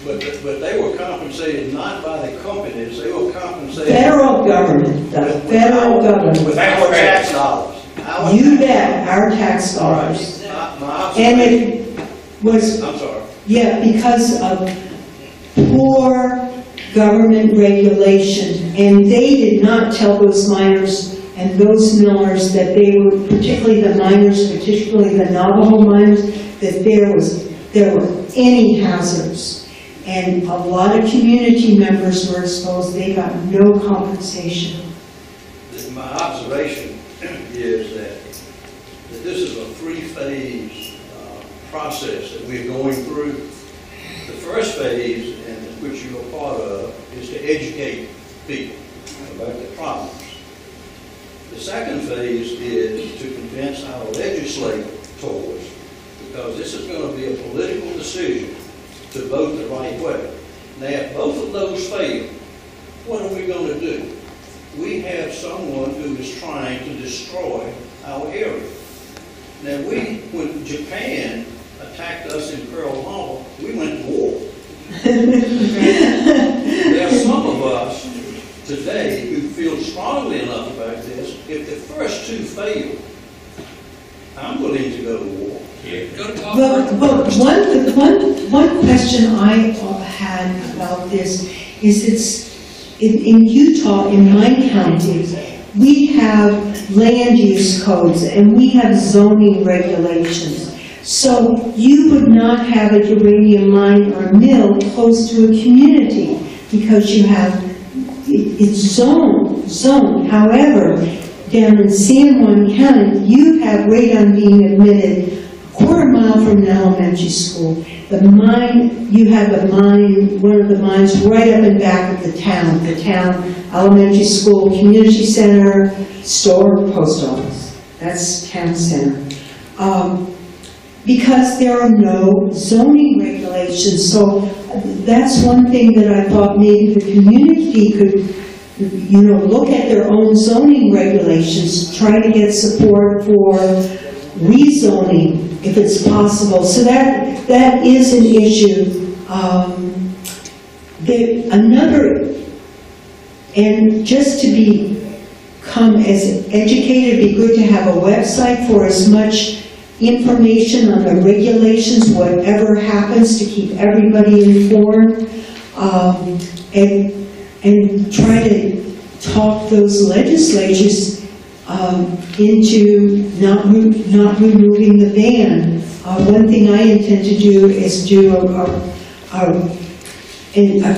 But they were compensated not by the companies, they were compensated. federal government, the federal government. With our tax dollars. You bet, our tax dollars. And it was, I'm sorry. yeah, because of poor government regulation. And they did not tell those miners and those millers that they were, particularly the miners, particularly the Navajo miners, that there were any hazards. And a lot of community members were exposed. They got no compensation. My observation is that this is a three-phase process that we're going through. The first phase, and which you're a part of, is to educate people about the problems. The second phase is to convince our legislators, because this is going to be a political decision, to vote the right way. Now, if both of those fail, what are we going to do? We have someone who is trying to destroy our area. Now, when Japan attacked us in Pearl Harbor, we went to war. There are some of us today who feel strongly enough about this. If the first two fail, I'm willing to go to war. Well, one question I had about this is in Utah, in my county, we have land use codes and we have zoning regulations. So you would not have a uranium mine or mill close to a community because you have, it's zoned. However, down in San Juan County, you have radon being emitted a quarter mile from an elementary school. The mine, you have a mine, one of the mines right up in back of the town elementary school, community center, store, post office. That's town center. Because there are no zoning regulations. So that's one thing that I thought maybe the community could, look at their own zoning regulations, try to get support for rezoning if it's possible. So that is an issue. And just to become as educated, it'd be good to have a website for as much information on the regulations, whatever happens, to keep everybody informed, and try to talk those legislatures into not removing the ban. One thing I intend to do is do a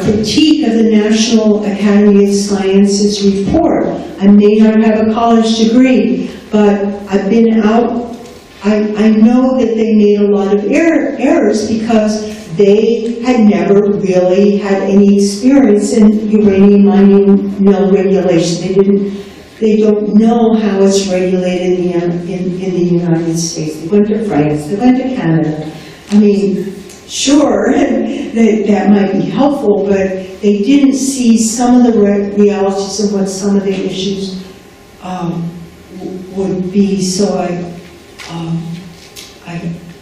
critique of the National Academy of Sciences report. I may not have a college degree, but I've been out. I know that they made a lot of errors because they had never really had any experience in uranium mining mill regulation. They don't know how it's regulated in the United States. They went to France, they went to Canada. I mean, sure, that might be helpful, but they didn't see some of the realities of what some of the issues would be. So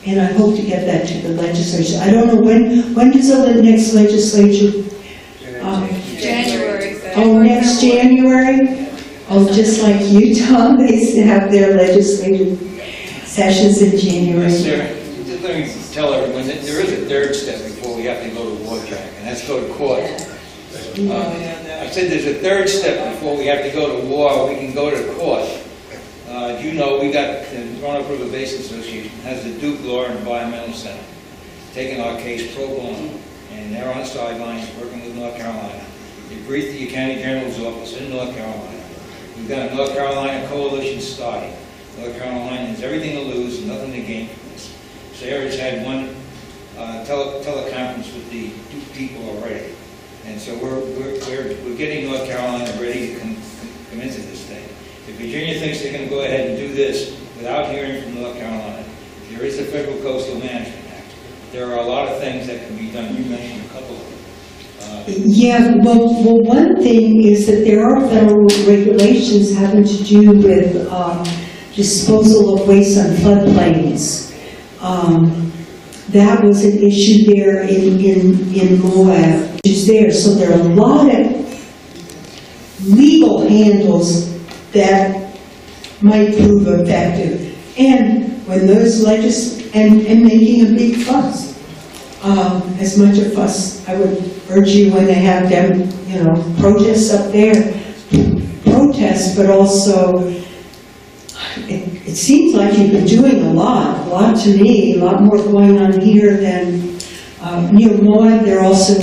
and I hope to get that to the legislature. I don't know when does the next legislature? January. Oh, next January? Oh, just like Utah, they have their legislative sessions in January. Yes, sir. Let me tell everyone that there is a third step before we have to go to war, Jack, and that's go to court. I said there's a third step before we have to go to war. We can go to court. You know, we got the Roanoke River Basin Association has the Duke Law and Environmental Center taking our case pro bono, and they're on the sidelines working with North Carolina. They briefed the County General's office in North Carolina. We've got a North Carolina coalition starting. North Carolina has everything to lose and nothing to gain from this. Sarah's had one teleconference with the Duke people already, and so we're getting North Carolina ready to come into this thing. If Virginia thinks they're going to go ahead and do this without hearing from North Carolina, there is the Federal Coastal Management Act. There are a lot of things that can be done. You mentioned a couple of them. Yeah, well, one thing is that there are federal regulations having to do with disposal of waste on floodplains. That was an issue there in Moab, which is there. So there are a lot of legal handles that might prove effective. And when those and making a big fuss. As much a fuss, I would urge you when they have them, protests up there, protest, but also it seems like you've been doing a lot to me, a lot more going on here than near Moab. There also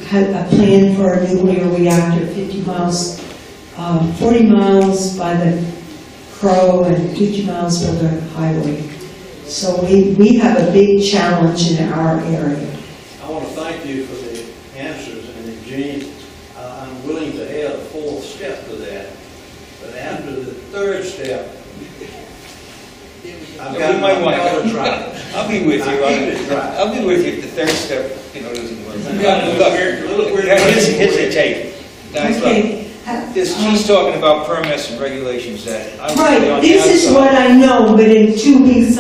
had a plan for a nuclear reactor 50 miles, 40 miles by the Crow and 50 miles by the highway. So we have a big challenge in our area. I want to thank you for the answers, and Jean, I'm willing to add a fourth step to that. But after the third step, I've got my wife. I'll be with you. I'll be with you if the third step, doesn't work. Look, here's the tape. Guys, Okay. she's talking about permits and regulations that I was Right, on the this is outside. what I know, but in 2 weeks,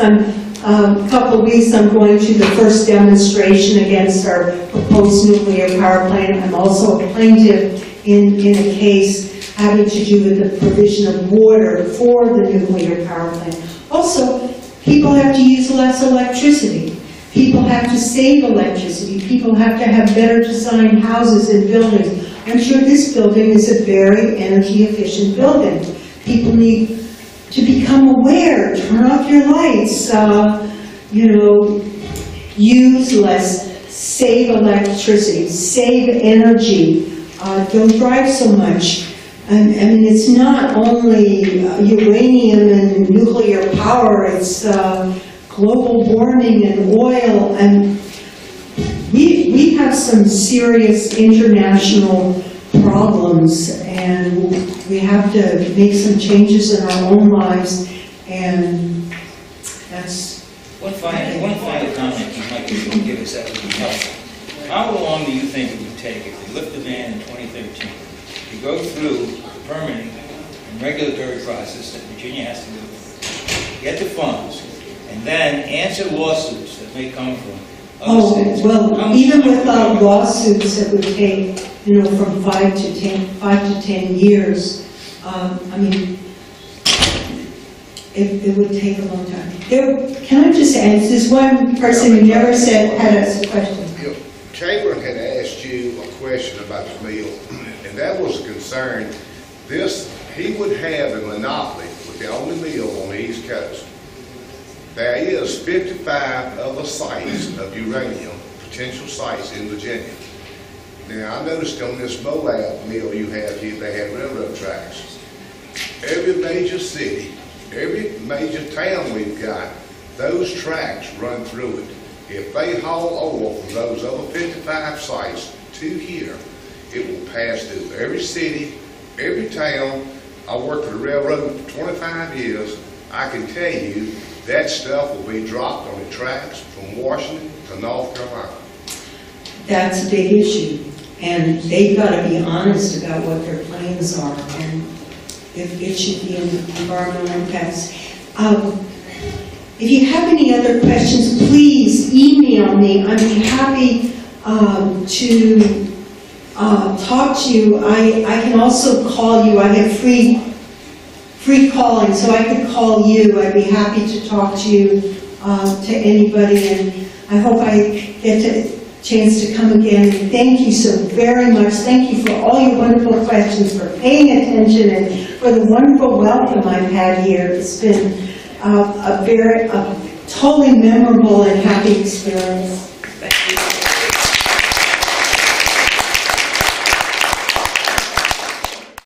couple weeks, I'm going to the first demonstration against our proposed nuclear power plant. I'm also a plaintiff in a case having to do with the provision of water for the nuclear power plant. Also, people have to use less electricity. People have to save electricity. People have to have better designed houses and buildings. I'm sure this building is a very energy efficient building. People need to become aware, turn off your lights, use less, save electricity, save energy, don't drive so much. And I mean, it's not only uranium and nuclear power, it's global warming and oil, and we have some serious international problems, and we have to make some changes in our own lives, and that's... One final comment you might be able to give us that would be helpful. How long do you think it would take if we lift the ban in 2013 to go through the permitting and regulatory process that Virginia has to do, get the funds, and then answer lawsuits that may come from other states? Well, even without lawsuits, it would take, from 5 to 10 years. I mean, it would take a long time. Can I just add, this one person who never had a question. Chamberlain had asked you a question about the mill, and that was a concern. He would have a monopoly with the only mill on the East Coast. There is 55 other sites of uranium, potential sites in Virginia. Now, I noticed on this Moab mill you have here, they have railroad tracks. Every major city, every major town we've got, those tracks run through it. If they haul oil from those other 55 sites to here, it will pass through every city, every town. I worked for the railroad for 25 years. I can tell you that stuff will be dropped on the tracks from Washington to North Carolina. That's a big issue, and they've got to be honest about what their plans are, and if it should be in environmental impacts. If you have any other questions, please email me. I'd be happy to talk to you. I can also call you. I have free calling, so I could call you. I'd be happy to talk to you, to anybody, and I hope I get a chance to come again. And thank you so very much. Thank you for all your wonderful questions, for paying attention, and for the wonderful welcome I've had here. It's been a totally memorable and happy experience.